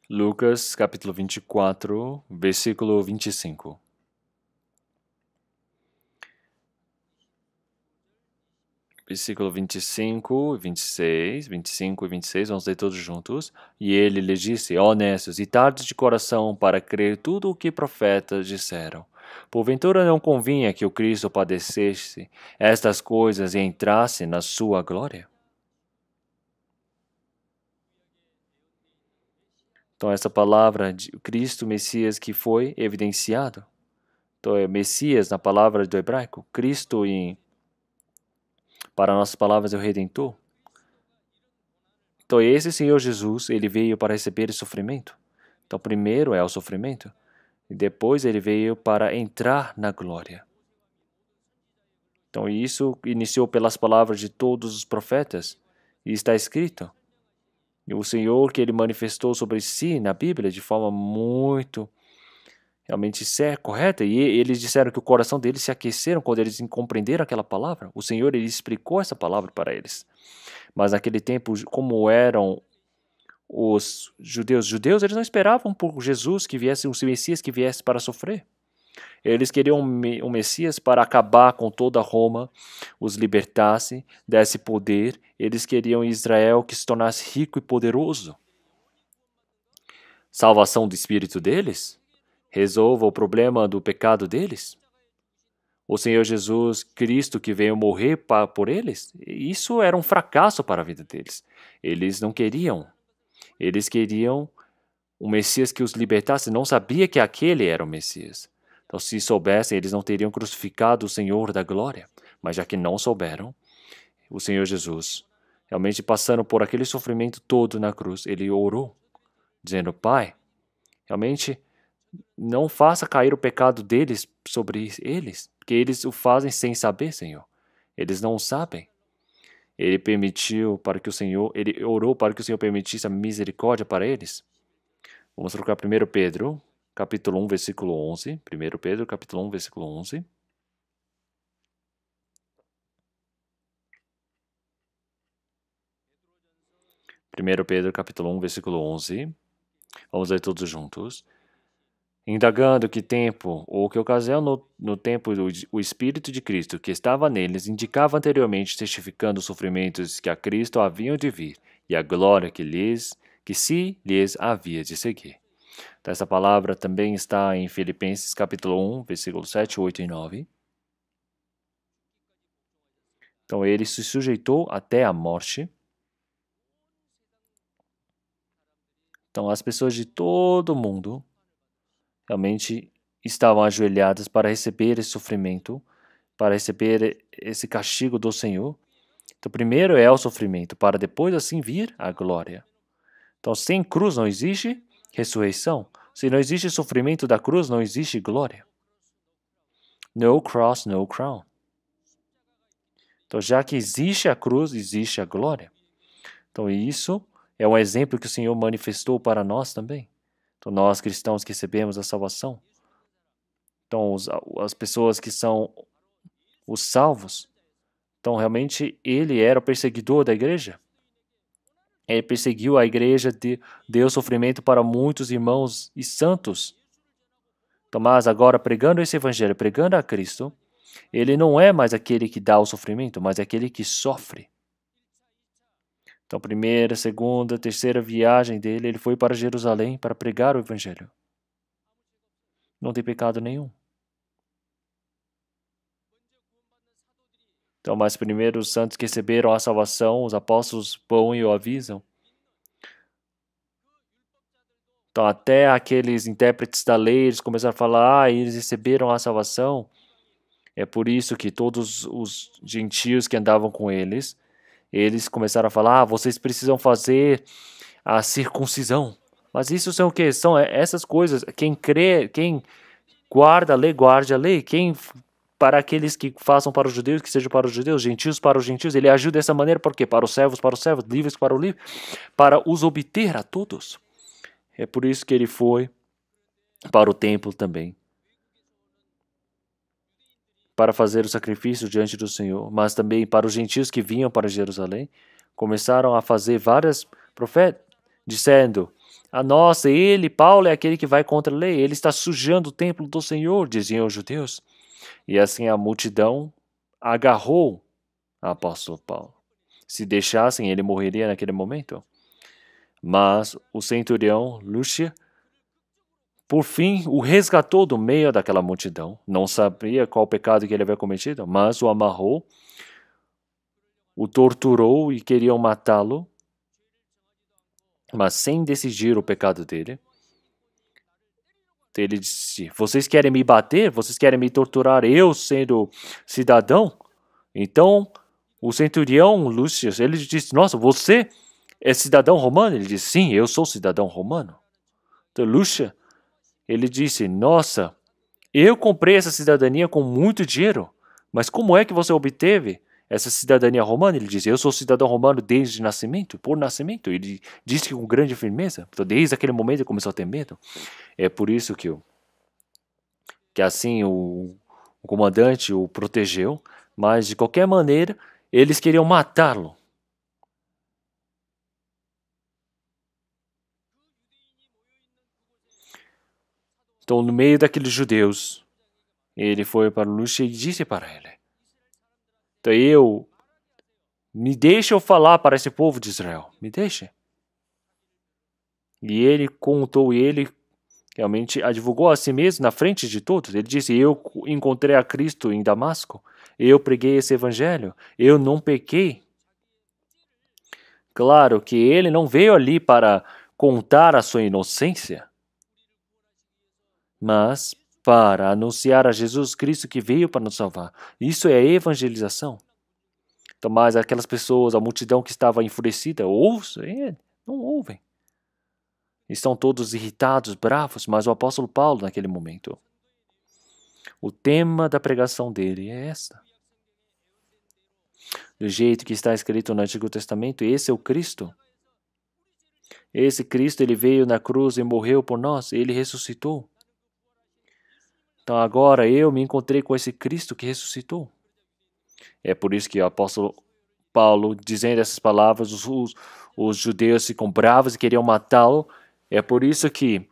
Lucas capítulo 24, versículo 25. Versículo 25, 26, 25 e 26, vamos ler todos juntos. E ele lhes disse, honestos e tardos de coração para crer tudo o que profetas disseram. Porventura não convinha que o Cristo padecesse estas coisas e entrasse na sua glória? Então essa palavra de Cristo, Messias, que foi evidenciado. Então é Messias na palavra do hebraico, Cristo para nossas palavras é o Redentor. Então esse Senhor Jesus, ele veio para receber esse sofrimento. Então primeiro é o sofrimento e depois ele veio para entrar na glória. Então isso iniciou pelas palavras de todos os profetas E está escrito. E o Senhor que ele manifestou sobre si na Bíblia de forma muito realmente correta. E eles disseram que o coração deles se aqueceram quando eles compreenderam aquela palavra. O Senhor ele explicou essa palavra para eles. Mas naquele tempo, como eram os judeus eles não esperavam por Jesus que viesse, um Messias que viesse para sofrer. Eles queriam um Messias para acabar com toda Roma, os libertasse, desse poder. Eles queriam Israel que se tornasse rico e poderoso. Salvação do espírito deles? Resolva o problema do pecado deles? O Senhor Jesus Cristo que veio morrer por eles? Isso era um fracasso para a vida deles. Eles não queriam. Eles queriam um Messias que os libertasse. Não sabia que aquele era o Messias. Então, se soubessem, eles não teriam crucificado o Senhor da glória. Mas já que não souberam, o Senhor Jesus, realmente passando por aquele sofrimento todo na cruz, ele orou, dizendo: Pai, realmente não faça cair o pecado deles sobre eles, porque eles o fazem sem saber, Senhor. Eles não sabem. Ele permitiu para que o Senhor, ele orou para que o Senhor permitisse a misericórdia para eles. Vamos trocar 1 Pedro, capítulo 1, versículo 11. 1 Pedro, capítulo 1, versículo 11. Primeiro Pedro, capítulo 1, versículo 11. Vamos ler todos juntos. Indagando que tempo ou que ocasião no tempo o Espírito de Cristo que estava neles indicava anteriormente, testificando os sofrimentos que a Cristo haviam de vir e a glória que se lhes havia de seguir. Então, essa palavra também está em Filipenses capítulo 1, versículos 7, 8 e 9. Então ele se sujeitou até a morte. Então as pessoas de todo o mundo realmente estavam ajoelhadas para receber esse sofrimento, para receber esse castigo do Senhor. Então, primeiro é o sofrimento, para depois assim vir a glória. Então, sem cruz não existe ressurreição. Se não existe sofrimento da cruz, não existe glória. No cross, no crown. Então, já que existe a cruz, existe a glória. Então, isso é um exemplo que o Senhor manifestou para nós também. Então, nós cristãos que recebemos a salvação. Então, as pessoas que são os salvos. Então, realmente, ele era o perseguidor da igreja. Ele perseguiu a igreja, deu sofrimento para muitos irmãos e santos. Mas agora, pregando esse evangelho, pregando a Cristo, ele não é mais aquele que dá o sofrimento, mas aquele que sofre. Então, primeira, segunda, terceira viagem dele, ele foi para Jerusalém para pregar o evangelho. Não tem pecado nenhum. Então, mas primeiro os santos que receberam a salvação, os apóstolos vão e o avisam. Então, até aqueles intérpretes da lei, eles começaram a falar, eles receberam a salvação. É por isso que todos os gentios que andavam com eles, eles começaram a falar, vocês precisam fazer a circuncisão. Mas isso são o quê? São essas coisas. Quem crê, quem guarda a lei, guarde a lei. Quem para aqueles que façam para os judeus, que seja para os judeus, gentios para os gentios. Ele agiu dessa maneira, por quê? Para os servos, livres para o livre, para os obter a todos. É por isso que ele foi para o templo também, para fazer o sacrifício diante do Senhor, mas também para os gentios que vinham para Jerusalém, começaram a fazer várias profetas, dizendo, nossa, Paulo é aquele que vai contra a lei, ele está sujando o templo do Senhor, diziam os judeus. E assim a multidão agarrou o apóstolo Paulo. Se deixassem, ele morreria naquele momento. Mas o centurião Lúcio, por fim, o resgatou do meio daquela multidão. Não sabia qual pecado que ele havia cometido, mas o amarrou, o torturou e queriam matá-lo, mas sem decidir o pecado dele. Ele disse, vocês querem me bater? Vocês querem me torturar eu sendo cidadão? Então, o centurião Lúcio, ele disse, nossa, você é cidadão romano? Ele disse, sim, eu sou cidadão romano. Então, Lúcio, ele disse, eu comprei essa cidadania com muito dinheiro, mas como é que você obteve essa cidadania romana? Ele diz, eu sou cidadão romano desde nascimento, por nascimento. Ele disse com grande firmeza. Então, desde aquele momento ele começou a ter medo. É por isso que assim o comandante o protegeu, mas de qualquer maneira eles queriam matá-lo. Então, no meio daqueles judeus, ele foi para Lúcia e disse para ele: então, me deixa eu falar para esse povo de Israel, me deixa. E ele contou, e ele realmente advogou a si mesmo na frente de todos. Ele disse: eu encontrei a Cristo em Damasco, eu preguei esse evangelho, eu não pequei. Claro que ele não veio ali para contar a sua inocência, mas para anunciar a Jesus Cristo que veio para nos salvar. Isso é evangelização. Então, mas aquelas pessoas, a multidão que estava enfurecida, não ouvem. Estão todos irritados, bravos, mas o apóstolo Paulo, naquele momento, o tema da pregação dele é esta. Do jeito que está escrito no Antigo Testamento, esse é o Cristo. Esse Cristo, ele veio na cruz e morreu por nós, ele ressuscitou. Então agora eu me encontrei com esse Cristo que ressuscitou. É por isso que o apóstolo Paulo, dizendo essas palavras, os judeus ficam bravos e queriam matá-lo. É por isso que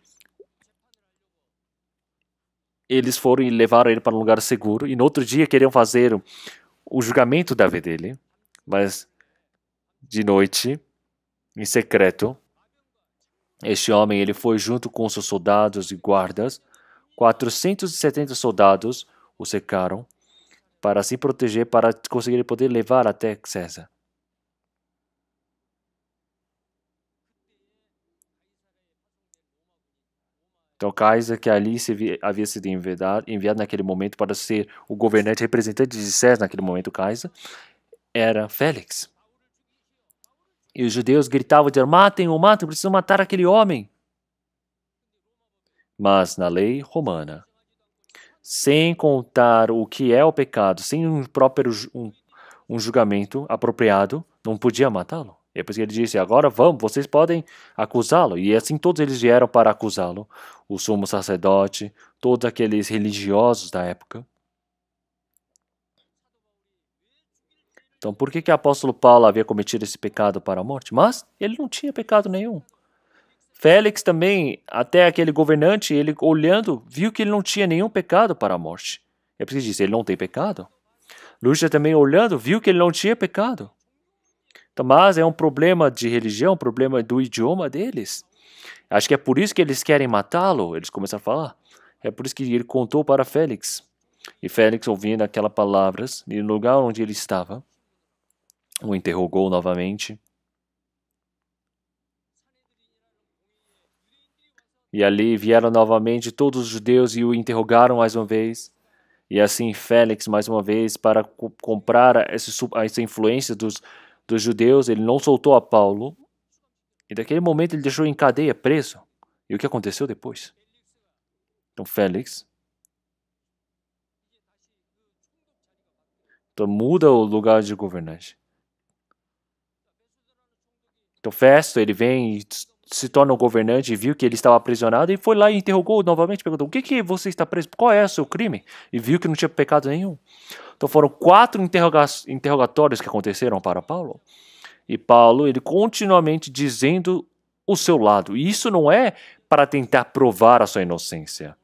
eles foram e levaram ele para um lugar seguro. E no outro dia queriam fazer o julgamento da vida dele. Mas de noite, em secreto, este homem ele foi junto com seus soldados e guardas. 470 soldados o cercaram para se proteger, para conseguir poder levar até César. Então, César, que ali havia sido enviado naquele momento para ser o governante representante de César naquele momento, César, era Félix. E os judeus gritavam, dizendo, matem-o, precisam matar aquele homem. Mas na lei romana, sem contar o que é o pecado, sem um julgamento apropriado, não podia matá-lo. E é por isso que ele disse, agora vamos, vocês podem acusá-lo. E assim todos eles vieram para acusá-lo. O sumo sacerdote, todos aqueles religiosos da época. Então por que o apóstolo Paulo havia cometido esse pecado para a morte? Mas ele não tinha pecado nenhum. Félix também, até aquele governante, ele olhando, viu que ele não tinha nenhum pecado para a morte. É por isso que diz, ele não tem pecado. Lúcia também olhando, viu que ele não tinha pecado. Então, mas é um problema de religião, um problema do idioma deles. Acho que é por isso que eles querem matá-lo, eles começam a falar. É por isso que ele contou para Félix. E Félix, ouvindo aquelas palavras, e no lugar onde ele estava, o interrogou novamente. E ali vieram novamente todos os judeus e o interrogaram mais uma vez. E assim Félix, mais uma vez, para comprar essa influência dos judeus, ele não soltou a Paulo. E daquele momento ele deixou em cadeia, preso. E o que aconteceu depois? Então Félix muda o lugar de governante. Então Festo, ele vem e se torna um governante e viu que ele estava aprisionado e foi lá e interrogou novamente, perguntou, o que você está preso? Qual é o seu crime? E viu que não tinha pecado nenhum. Então foram 4 interrogatórios que aconteceram para Paulo. E Paulo, ele continuamente dizendo o seu lado. E isso não é para tentar provar a sua inocência.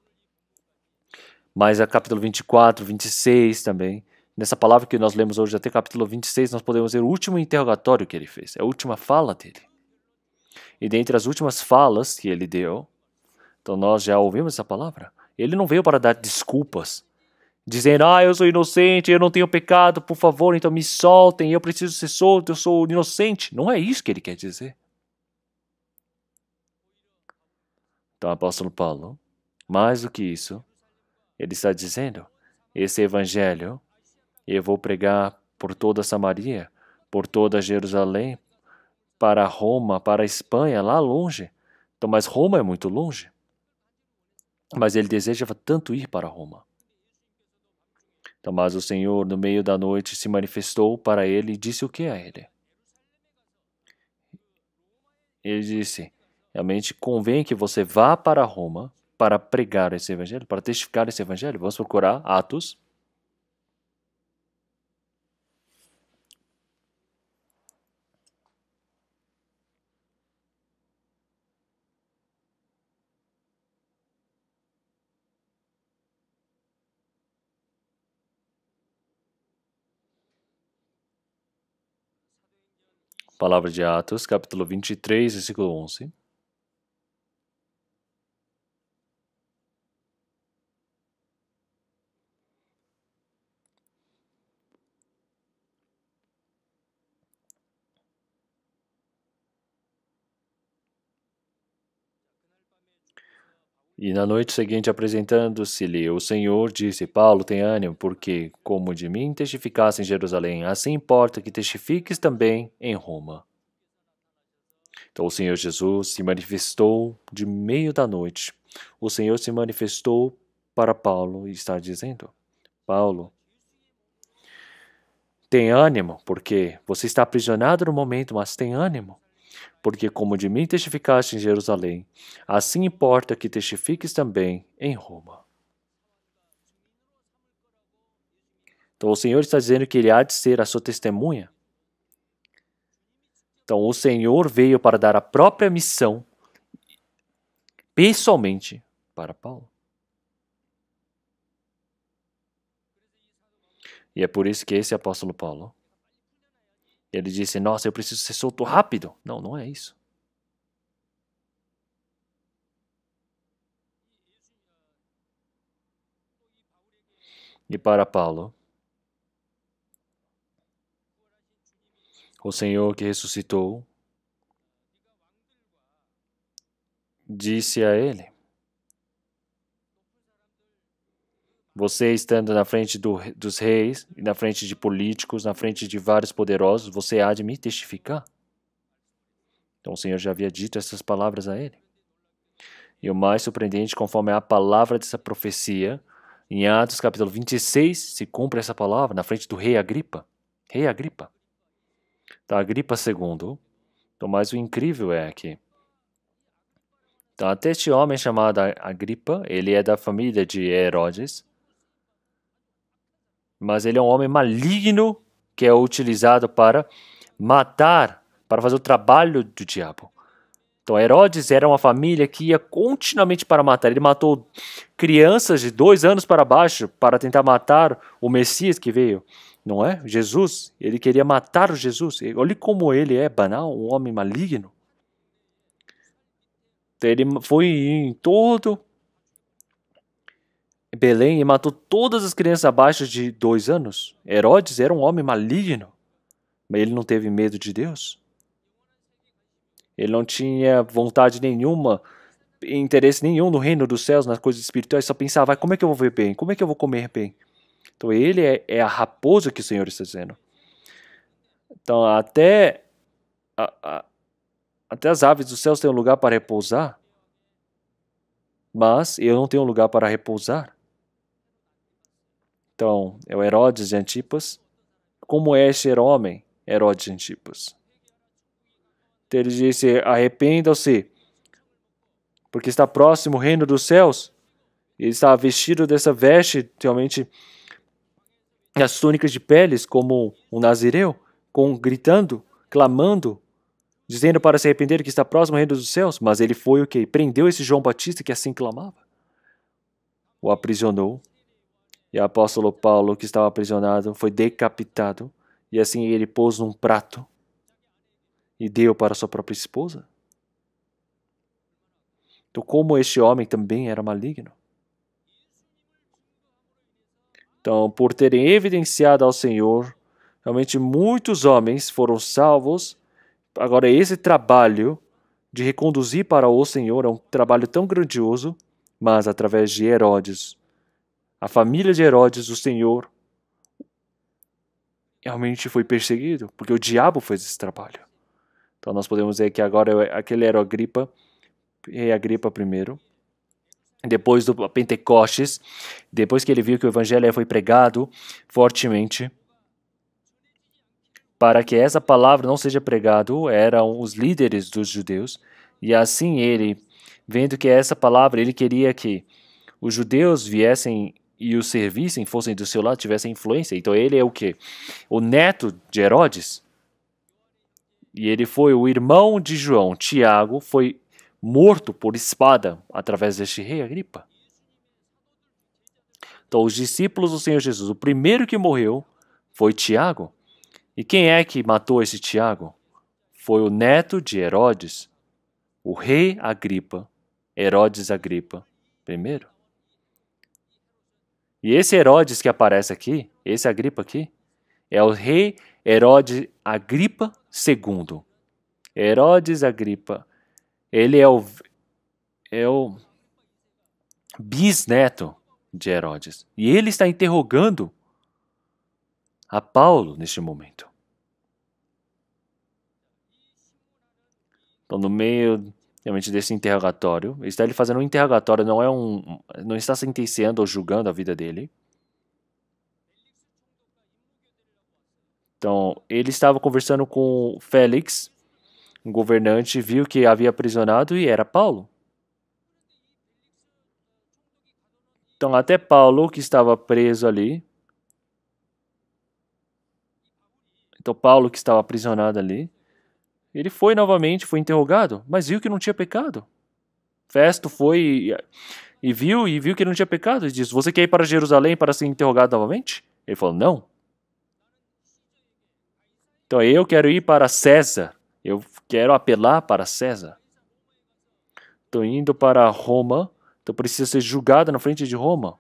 Mas a capítulo 24, 26 também. Nessa palavra que nós lemos hoje, até capítulo 26, nós podemos ver o último interrogatório que ele fez. É a última fala dele. E dentre as últimas falas que ele deu, então nós já ouvimos essa palavra. Ele não veio para dar desculpas, dizendo, eu sou inocente, eu não tenho pecado, por favor, então me soltem, eu preciso ser solto, eu sou inocente. Não é isso que ele quer dizer. Então, o apóstolo Paulo, mais do que isso, ele está dizendo, esse evangelho eu vou pregar por toda Samaria, por toda Jerusalém, para Roma, para a Espanha, lá longe. Então, mas Roma é muito longe. Mas ele desejava tanto ir para Roma. Então, mas o Senhor, no meio da noite, se manifestou para ele e disse o que a ele? Ele disse: realmente convém que você vá para Roma para pregar esse evangelho, para testificar esse evangelho. Vamos procurar Atos. Palavra de Atos, capítulo 23, versículo 11. E na noite seguinte, apresentando-se-lhe o Senhor, disse: Paulo, tem ânimo, porque, como de mim testificaste em Jerusalém, assim importa que testifiques também em Roma. Então o Senhor Jesus se manifestou de meio da noite. O Senhor se manifestou para Paulo e está dizendo: Paulo, tem ânimo, porque você está aprisionado no momento, mas tem ânimo. Porque, como de mim testificaste em Jerusalém, assim importa que testifiques também em Roma. Então, o Senhor está dizendo que ele há de ser a sua testemunha. Então, o Senhor veio para dar a própria missão, pessoalmente, para Paulo. E é por isso que esse apóstolo Paulo, ele disse: Nossa, eu preciso ser solto rápido. Não, não é isso. E para Paulo, o Senhor que ressuscitou disse a ele: Você estando na frente dos reis, na frente de políticos, na frente de vários poderosos, você há de me testificar. Então o Senhor já havia dito essas palavras a ele. E o mais surpreendente, conforme a palavra dessa profecia, em Atos capítulo 26, se cumpre essa palavra na frente do rei Agripa. Rei Agripa. Então, Agripa II. Então, mas o incrível é que então, até este homem chamado Agripa, ele é da família de Herodes, mas ele é um homem maligno que é utilizado para matar, para fazer o trabalho do diabo. Então, Herodes era uma família que ia continuamente para matar. Ele matou crianças de 2 anos para baixo para tentar matar o Messias que veio. Não é? Jesus. Ele queria matar o Jesus. Olha como ele é banal, um homem maligno. Então, ele foi em todo Belém e matou todas as crianças abaixo de 2 anos. Herodes era um homem maligno, mas ele não teve medo de Deus. Ele não tinha vontade nenhuma, interesse nenhum no reino dos céus, nas coisas espirituais, só pensava: como é que eu vou ver bem? Como é que eu vou comer bem? Então ele é a raposa que o Senhor está dizendo. Então até as aves dos céus têm um lugar para repousar, mas eu não tenho um lugar para repousar. Então é o Herodes de Antipas. Como é este homem, Herodes de Antipas? Então ele disse: arrependam-se, porque está próximo o reino dos céus. Ele estava vestido dessa veste, realmente, as túnicas de peles, como um nazireu, gritando, clamando, dizendo para se arrepender que está próximo ao reino dos céus. Mas ele foi o que? Prendeu esse João Batista que assim clamava. O aprisionou. E o apóstolo Paulo, que estava aprisionado, foi decapitado. E assim ele pôs num prato e deu para sua própria esposa. Então, como este homem também era maligno. Então, por terem evidenciado ao Senhor, realmente muitos homens foram salvos. Agora, esse trabalho de reconduzir para o Senhor é um trabalho tão grandioso, mas através de Herodes, a família de Herodes, o Senhor realmente foi perseguido, porque o diabo fez esse trabalho. Então, nós podemos dizer que agora aquele era Agripa, rei Agripa I. depois do Pentecostes, depois que ele viu que o evangelho foi pregado fortemente, para que essa palavra não seja pregada, eram os líderes dos judeus, e assim ele, vendo que essa palavra, ele queria que os judeus viessem e o servissem, fossem do seu lado, tivessem influência. Então ele é o quê? O neto de Herodes. E ele foi o irmão de João, Tiago, foi morto por espada através deste rei Agripa. Então os discípulos do Senhor Jesus, o primeiro que morreu foi Tiago. E quem é que matou esse Tiago? Foi o neto de Herodes, o rei Agripa, Herodes Agripa I. E esse Herodes que aparece aqui, esse Agripa aqui, é o rei Herodes Agripa II. Herodes Agripa, ele é o bisneto de Herodes. E ele está interrogando a Paulo neste momento. Então, no meio realmente desse interrogatório, está ele fazendo um interrogatório, não está sentenciando ou julgando a vida dele. Então, ele estava conversando com Félix, um governante, viu que havia aprisionado e era Paulo. Então, até Paulo, que estava preso ali, então Paulo, que estava aprisionado ali, ele foi novamente, foi interrogado, mas viu que não tinha pecado. Festo foi e viu que não tinha pecado. Ele disse: você quer ir para Jerusalém para ser interrogado novamente? Ele falou: não. Então eu quero ir para César. Eu quero apelar para César. Estou indo para Roma. Então preciso ser julgado na frente de Roma.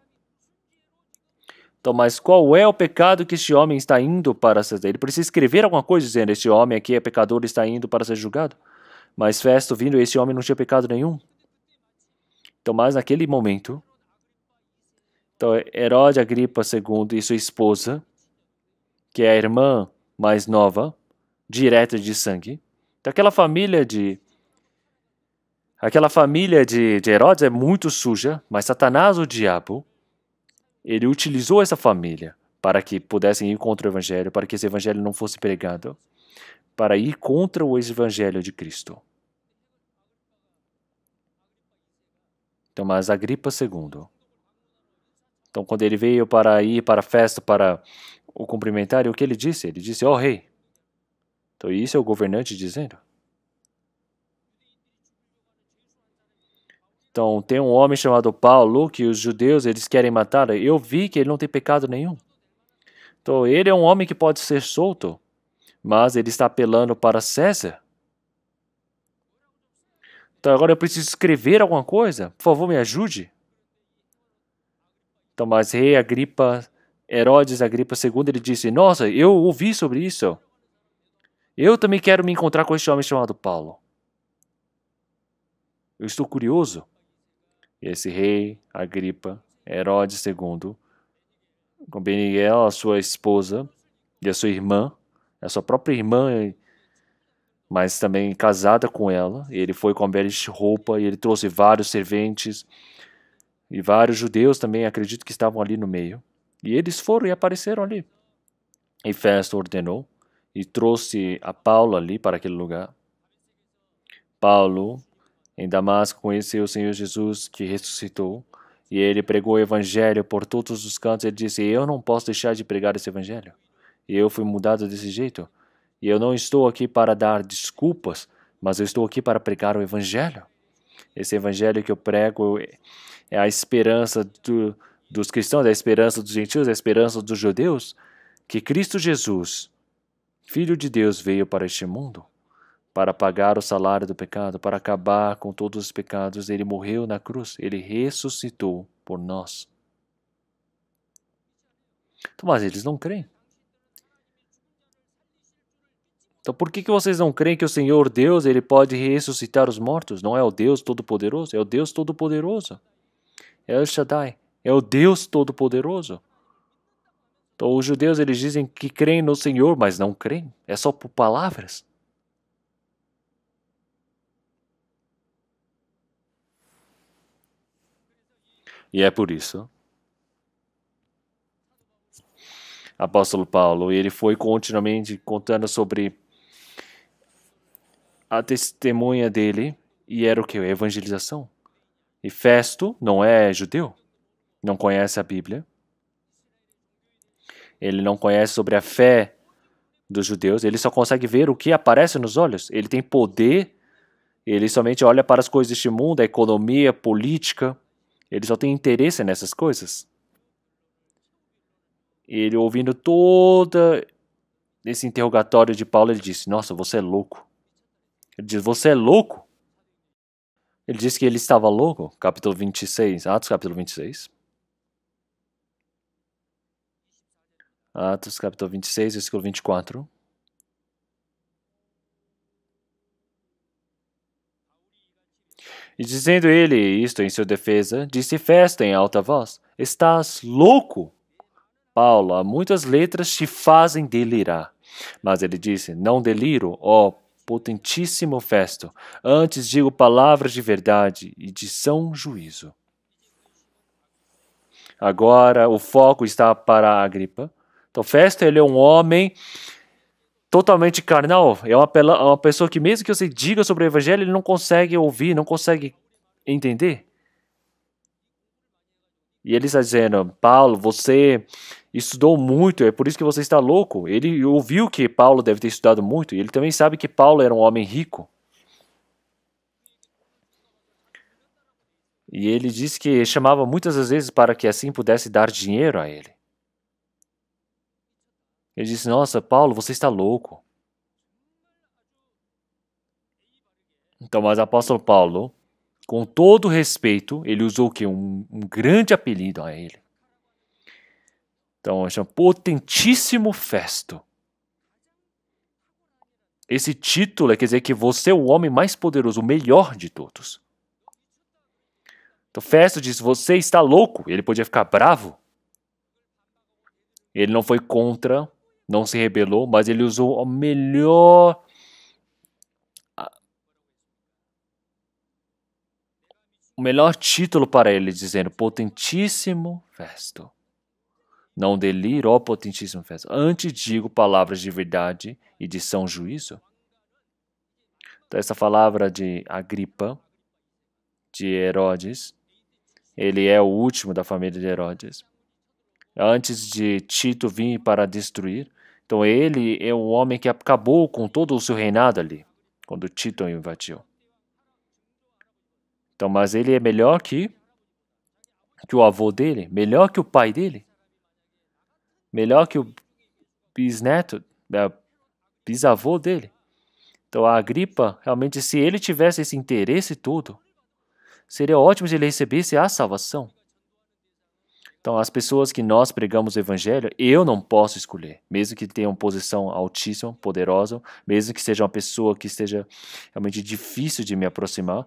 Então, mas qual é o pecado que este homem está indo para César? Ele precisa escrever alguma coisa dizendo: este homem aqui é pecador e está indo para ser julgado. Mas Festo vindo, esse homem não tinha pecado nenhum. Então, mas naquele momento, então Herodes Agripa II e sua esposa, que é a irmã mais nova, direta de sangue. Então, aquela família de Herodes é muito suja, mas Satanás, o diabo, ele utilizou essa família para que pudessem ir contra o evangelho, para que esse evangelho não fosse pregado, para ir contra o evangelho de Cristo. Então, mas Agripa II. Então, quando ele veio para ir para a festa, para o cumprimentar, o que ele disse? Ele disse: ó rei. Então, isso é o governante dizendo. Então, tem um homem chamado Paulo, que os judeus eles querem matar. Eu vi que ele não tem pecado nenhum. Então, ele é um homem que pode ser solto, mas ele está apelando para César. Então, agora eu preciso escrever alguma coisa. Por favor, me ajude. Então, mas rei Agripa, Herodes Agripa II, ele disse: nossa, eu ouvi sobre isso. Eu também quero me encontrar com este homem chamado Paulo. Eu estou curioso. E esse rei Agripa, Herodes II, com Beniguel, a sua esposa, e a sua irmã, a sua própria irmã, mas também casada com ela. Ele foi com a bela roupa e ele trouxe vários serventes e vários judeus também, acredito que estavam ali no meio. E eles foram e apareceram ali. E Festo ordenou e trouxe a Paulo ali para aquele lugar. Paulo, em Damasco, conheceu o Senhor Jesus que ressuscitou. E ele pregou o evangelho por todos os cantos. Ele disse: eu não posso deixar de pregar esse evangelho. E eu fui mudado desse jeito. E eu não estou aqui para dar desculpas, mas eu estou aqui para pregar o evangelho. Esse evangelho que eu prego é a esperança dos cristãos, é a esperança dos gentios, é a esperança dos judeus, que Cristo Jesus, Filho de Deus, veio para este mundo para pagar o salário do pecado, para acabar com todos os pecados. Ele morreu na cruz, ele ressuscitou por nós. Então, mas eles não creem. Então, por que vocês não creem que o Senhor Deus ele pode ressuscitar os mortos? Não é o Deus Todo-Poderoso? É o Deus Todo-Poderoso. É El Shaddai. É o Deus Todo-Poderoso. Então, os judeus eles dizem que creem no Senhor, mas não creem. É só por palavras. E é por isso, apóstolo Paulo, ele foi continuamente contando sobre a testemunha dele, e era o que? A evangelização. E Festo não é judeu, não conhece a Bíblia, ele não conhece sobre a fé dos judeus, ele só consegue ver o que aparece nos olhos. Ele tem poder, ele somente olha para as coisas deste mundo, a economia, a política, ele só tem interesse nessas coisas. Ele ouvindo todo esse interrogatório de Paulo, ele disse, nossa, você é louco. Ele diz, você é louco? Ele disse que ele estava louco, capítulo 26, Atos capítulo 26. Atos capítulo 26, versículo 24. E dizendo ele isto em sua defesa, disse Festo em alta voz, estás louco? Paulo, há muitas letras te fazem delirar. Mas ele disse, não deliro, ó potentíssimo Festo, antes digo palavras de verdade e de são juízo. Agora o foco está para Agripa. Então Festo, ele é um homem totalmente carnal, é uma pessoa que mesmo que você diga sobre o evangelho, ele não consegue ouvir, não consegue entender. E ele está dizendo, Paulo, você estudou muito, é por isso que você está louco. Ele ouviu que Paulo deve ter estudado muito, e ele também sabe que Paulo era um homem rico. E ele disse que chamava muitas das vezes para que assim pudesse dar dinheiro a ele. Ele disse, nossa, Paulo, você está louco. Então, mas o apóstolo Paulo, com todo respeito, ele usou o quê? Um grande apelido a ele. Então, chama Potentíssimo Festo. Esse título quer dizer que você é o homem mais poderoso, o melhor de todos. Então, Festo diz, você está louco. Ele podia ficar bravo. Ele não foi contra, não se rebelou, mas ele usou o melhor título para ele, dizendo, Potentíssimo Festo. Não deliro, ó potentíssimo Festo. Antes digo palavras de verdade e de são juízo. Então, essa palavra de Agripa, de Herodes, ele é o último da família de Herodes. Antes de Tito vir para destruir. Então, ele é um homem que acabou com todo o seu reinado ali, quando Tito o invadiu. Então, mas ele é melhor que o avô dele, melhor que o pai dele, melhor que o bisneto, bisavô dele. Então, a Agripa, realmente, se ele tivesse esse interesse todo, seria ótimo se ele recebesse a salvação. Então, as pessoas que nós pregamos o evangelho, eu não posso escolher, mesmo que tenha uma posição altíssima, poderosa, mesmo que seja uma pessoa que esteja realmente difícil de me aproximar.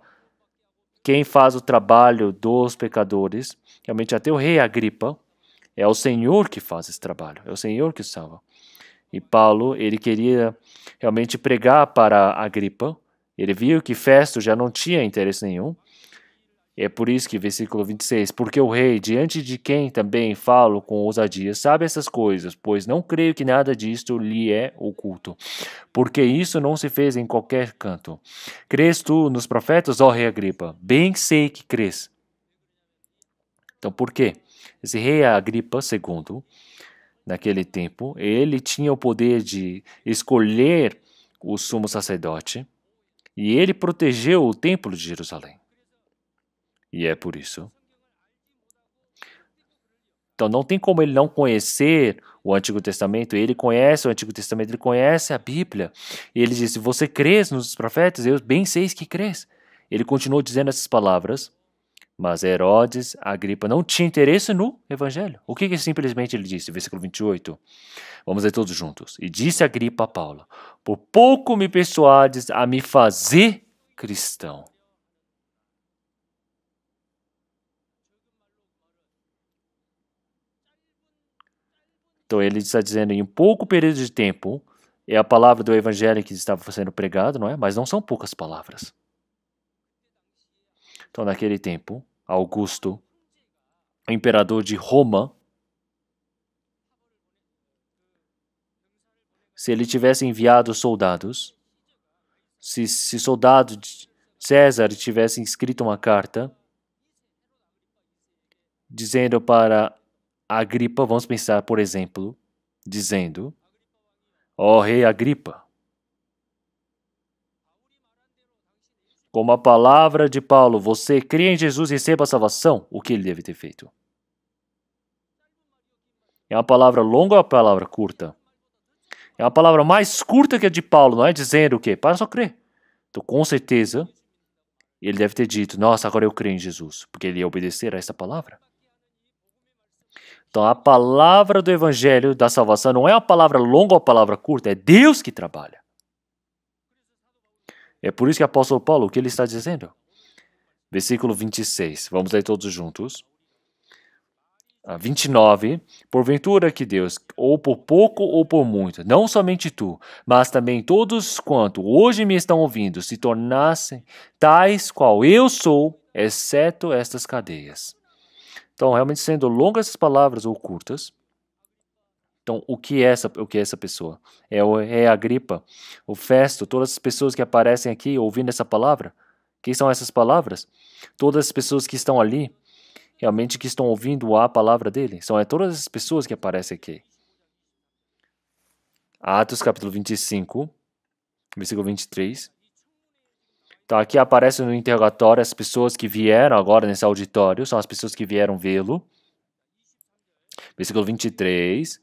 Quem faz o trabalho dos pecadores, realmente até o rei Agripa, é o Senhor que faz esse trabalho, é o Senhor que salva. E Paulo, ele queria realmente pregar para Agripa, ele viu que Festo já não tinha interesse nenhum. É por isso que versículo 26, porque o rei, diante de quem também falo com ousadia, sabe essas coisas, pois não creio que nada disto lhe é oculto, porque isso não se fez em qualquer canto. Crês tu nos profetas, ó rei Agripa? Bem sei que crês. Então, por quê? Esse rei Agripa II, naquele tempo, ele tinha o poder de escolher o sumo sacerdote e ele protegeu o templo de Jerusalém. E é por isso. Então não tem como ele não conhecer o Antigo Testamento. Ele conhece o Antigo Testamento, ele conhece a Bíblia. E ele disse, você crês nos profetas? Eu bem sei que crês. Ele continuou dizendo essas palavras, mas Herodes, Agripa, não tinha interesse no Evangelho. O que simplesmente ele disse? Versículo 28. Vamos ler todos juntos. E disse Agripa a Paulo, por pouco me persuades a me fazer cristão. Então ele está dizendo em um pouco período de tempo, é a palavra do evangelho que estava sendo pregado, não é? Mas não são poucas palavras. Então naquele tempo, Augusto, o imperador de Roma, se ele tivesse enviado soldados, se soldado de César tivesse escrito uma carta dizendo para Agripa, vamos pensar, por exemplo, dizendo: ó rei Agripa, como a palavra de Paulo, você crê em Jesus e receba a salvação, o que ele deve ter feito? É uma palavra longa ou uma palavra curta? É uma palavra mais curta que a de Paulo, não é dizendo o quê? Para só crer. Então, com certeza, ele deve ter dito: nossa, agora eu creio em Jesus, porque ele ia obedecer a essa palavra. Então, a palavra do evangelho da salvação não é uma palavra longa ou uma palavra curta, é Deus que trabalha. É por isso que o apóstolo Paulo, o que ele está dizendo? Versículo 26, vamos ler todos juntos. 29, porventura que Deus, ou por pouco ou por muito, não somente tu, mas também todos quanto hoje me estão ouvindo, se tornassem tais qual eu sou, exceto estas cadeias. Então, realmente sendo longas essas palavras ou curtas, então o que é essa pessoa? É a Agripa, o Festo, todas as pessoas que aparecem aqui ouvindo essa palavra. Quem são essas palavras? Todas as pessoas que estão ali, realmente que estão ouvindo a palavra dele. São todas as pessoas que aparecem aqui. Atos capítulo 25, versículo 23. Então aqui aparece no interrogatório as pessoas que vieram agora nesse auditório, são as pessoas que vieram vê-lo. Versículo 23,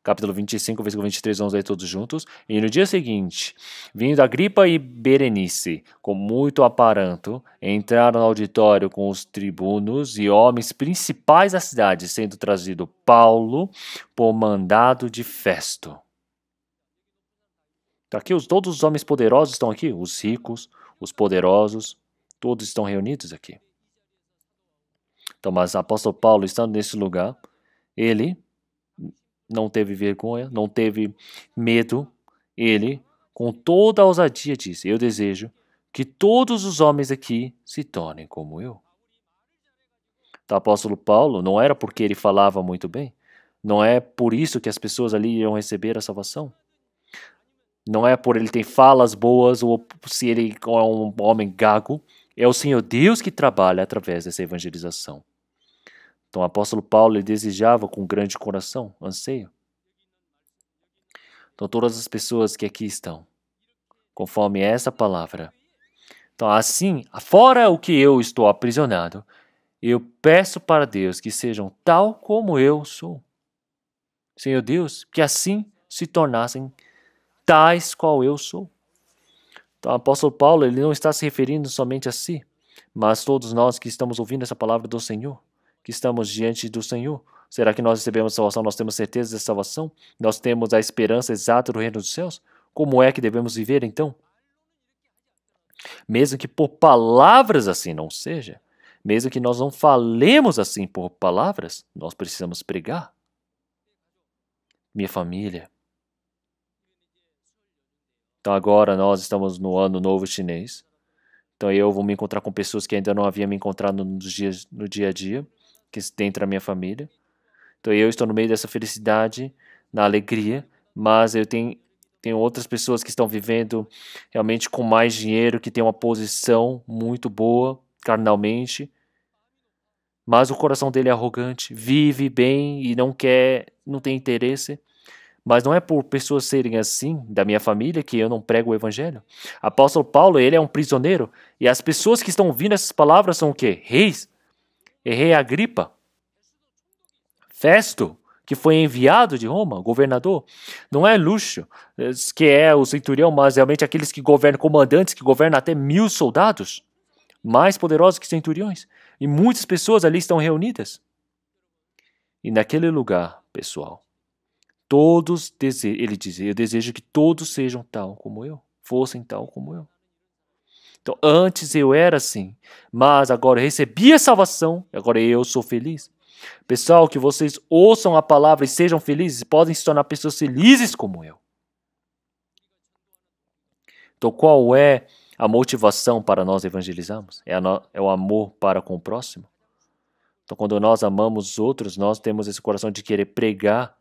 capítulo 25, versículo 23, vamos ler todos juntos. E no dia seguinte, vindo Agripa e Berenice, com muito aparanto, entraram no auditório com os tribunos e homens principais da cidade, sendo trazido Paulo por mandado de Festo. Então, aqui todos os homens poderosos estão aqui, os ricos, os poderosos, todos estão reunidos aqui. Então, mas o apóstolo Paulo, estando nesse lugar, ele não teve vergonha, não teve medo. Ele, com toda a ousadia, disse: eu desejo que todos os homens aqui se tornem como eu. Então, o apóstolo Paulo não era porque ele falava muito bem, não é por isso que as pessoas ali iam receber a salvação. Não é por ele ter falas boas ou se ele é um homem gago. É o Senhor Deus que trabalha através dessa evangelização. Então o apóstolo Paulo ele desejava com grande coração, anseio. Então todas as pessoas que aqui estão, conforme essa palavra. Então assim, fora o que eu estou aprisionado, eu peço para Deus que sejam tal como eu sou. Senhor Deus, que assim se tornassem tais qual eu sou. Então, o apóstolo Paulo ele não está se referindo somente a si, mas todos nós que estamos ouvindo essa palavra do Senhor, que estamos diante do Senhor. Será que nós recebemos salvação? Nós temos certeza da salvação? Nós temos a esperança exata do reino dos céus? Como é que devemos viver então? Mesmo que por palavras assim não seja, mesmo que nós não falemos assim por palavras, nós precisamos pregar. Minha família. Então agora nós estamos no ano novo chinês. Então eu vou me encontrar com pessoas que ainda não havia me encontrado no dia a dia, que dentro da minha família. Então eu estou no meio dessa felicidade, na alegria, mas eu tenho outras pessoas que estão vivendo realmente com mais dinheiro, que têm uma posição muito boa carnalmente, mas o coração dele é arrogante, vive bem e não tem interesse. Mas não é por pessoas serem assim, da minha família, que eu não prego o evangelho. Apóstolo Paulo, ele é um prisioneiro. E as pessoas que estão ouvindo essas palavras são o quê? Reis. Rei Agripa. Festo, que foi enviado de Roma, governador. Não é Lúcio, que é o centurião, mas realmente aqueles que governam, comandantes que governam até 1000 soldados. Mais poderosos que centuriões. E muitas pessoas ali estão reunidas. E naquele lugar, pessoal, ele dizia, eu desejo que todos sejam tal como eu, fossem tal como eu. Então, antes eu era assim, mas agora eu recebi a salvação, agora eu sou feliz. Pessoal, que vocês ouçam a palavra e sejam felizes, podem se tornar pessoas felizes como eu. Então, qual é a motivação para nós evangelizarmos? É o amor para com o próximo? Então, quando nós amamos os outros, nós temos esse coração de querer pregar,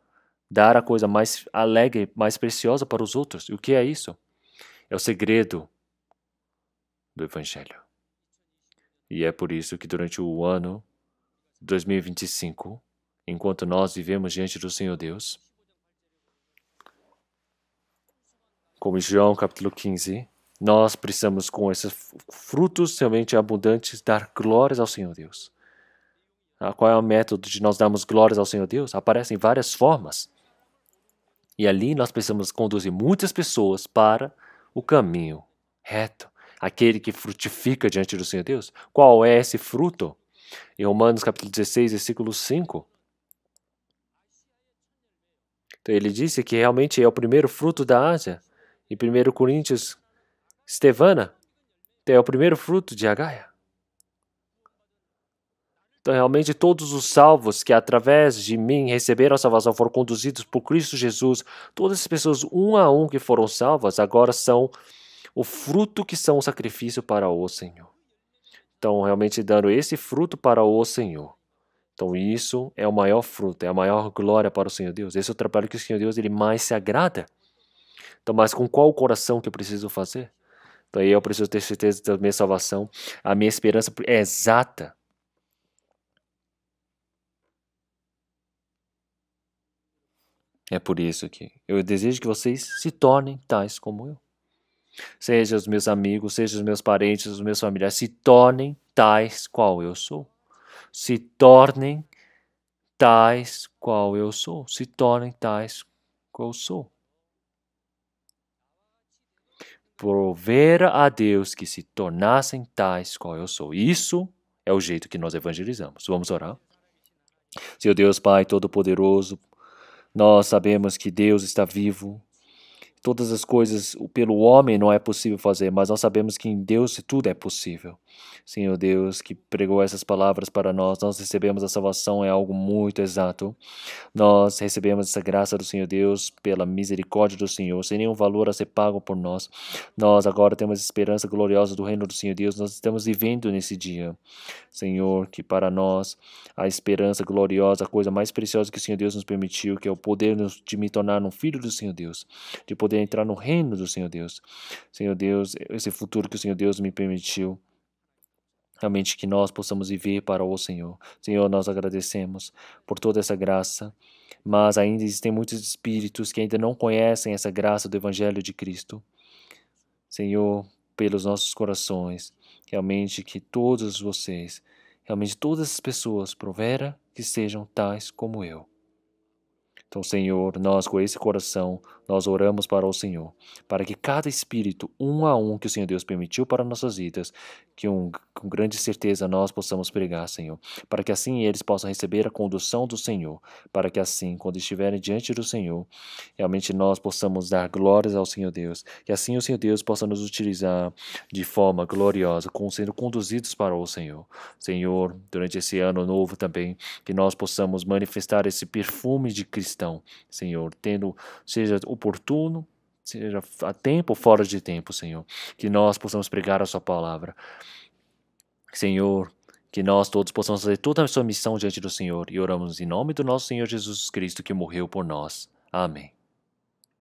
dar a coisa mais alegre, mais preciosa para os outros. E o que é isso? É o segredo do Evangelho. E é por isso que durante o ano 2025, enquanto nós vivemos diante do Senhor Deus, como em João capítulo 15, nós precisamos, com esses frutos realmente abundantes, dar glórias ao Senhor Deus. Qual é o método de nós darmos glórias ao Senhor Deus? Aparecem várias formas. E ali nós precisamos conduzir muitas pessoas para o caminho reto, aquele que frutifica diante do Senhor Deus. Qual é esse fruto? Em Romanos capítulo 16, versículo 5. Então ele disse que realmente é o primeiro fruto da Ásia. Em 1 Coríntios, Estevana, é o primeiro fruto de Agaia. Então, realmente, todos os salvos que, através de mim, receberam a salvação, foram conduzidos por Cristo Jesus. Todas as pessoas, um a um, que foram salvas, agora são o fruto que são o sacrifício para o Senhor. Então, realmente, dando esse fruto para o Senhor. Então, isso é o maior fruto, é a maior glória para o Senhor Deus. Esse é o trabalho que o Senhor Deus ele mais se agrada. Então, mas com qual coração que eu preciso fazer? Então, aí eu preciso ter certeza da minha salvação. A minha esperança é exata. É por isso que eu desejo que vocês se tornem tais como eu. Seja os meus amigos, seja os meus parentes, os meus familiares, se tornem tais qual eu sou. Se tornem tais qual eu sou. Se tornem tais qual eu sou. Prover a Deus que se tornassem tais qual eu sou. Isso é o jeito que nós evangelizamos. Vamos orar? Senhor Deus Pai Todo-Poderoso, nós sabemos que Deus está vivo. Todas as coisas pelo homem não é possível fazer, mas nós sabemos que em Deus tudo é possível. Senhor Deus, que pregou essas palavras para nós recebemos a salvação, é algo muito exato. Nós recebemos essa graça do Senhor Deus pela misericórdia do Senhor, sem nenhum valor a ser pago por nós. Nós agora temos esperança gloriosa do reino do Senhor Deus, nós estamos vivendo nesse dia. Senhor, que para nós a esperança gloriosa, a coisa mais preciosa que o Senhor Deus nos permitiu, que é o poder de me tornar um filho do Senhor Deus, de poder entrar no reino do Senhor Deus. Senhor Deus, esse futuro que o Senhor Deus me permitiu, realmente que nós possamos viver para o Senhor. Senhor, nós agradecemos por toda essa graça, mas ainda existem muitos espíritos que ainda não conhecem essa graça do Evangelho de Cristo. Senhor, pelos nossos corações, realmente que todos vocês, realmente todas as pessoas, provera que sejam tais como eu. Então, Senhor, nós com esse coração, nós oramos para o Senhor, para que cada espírito, um a um, que o Senhor Deus permitiu para nossas vidas, que com grande certeza nós possamos pregar, Senhor, para que assim eles possam receber a condução do Senhor, para que assim, quando estiverem diante do Senhor, realmente nós possamos dar glórias ao Senhor Deus, que assim o Senhor Deus possa nos utilizar de forma gloriosa, sendo conduzidos para o Senhor. Senhor, durante esse ano novo também, que nós possamos manifestar esse perfume de cristão, Senhor, seja oportuno, seja a tempo ou fora de tempo, Senhor, que nós possamos pregar a sua palavra. Senhor, que nós todos possamos fazer toda a sua missão diante do Senhor, e oramos em nome do nosso Senhor Jesus Cristo, que morreu por nós. Amém.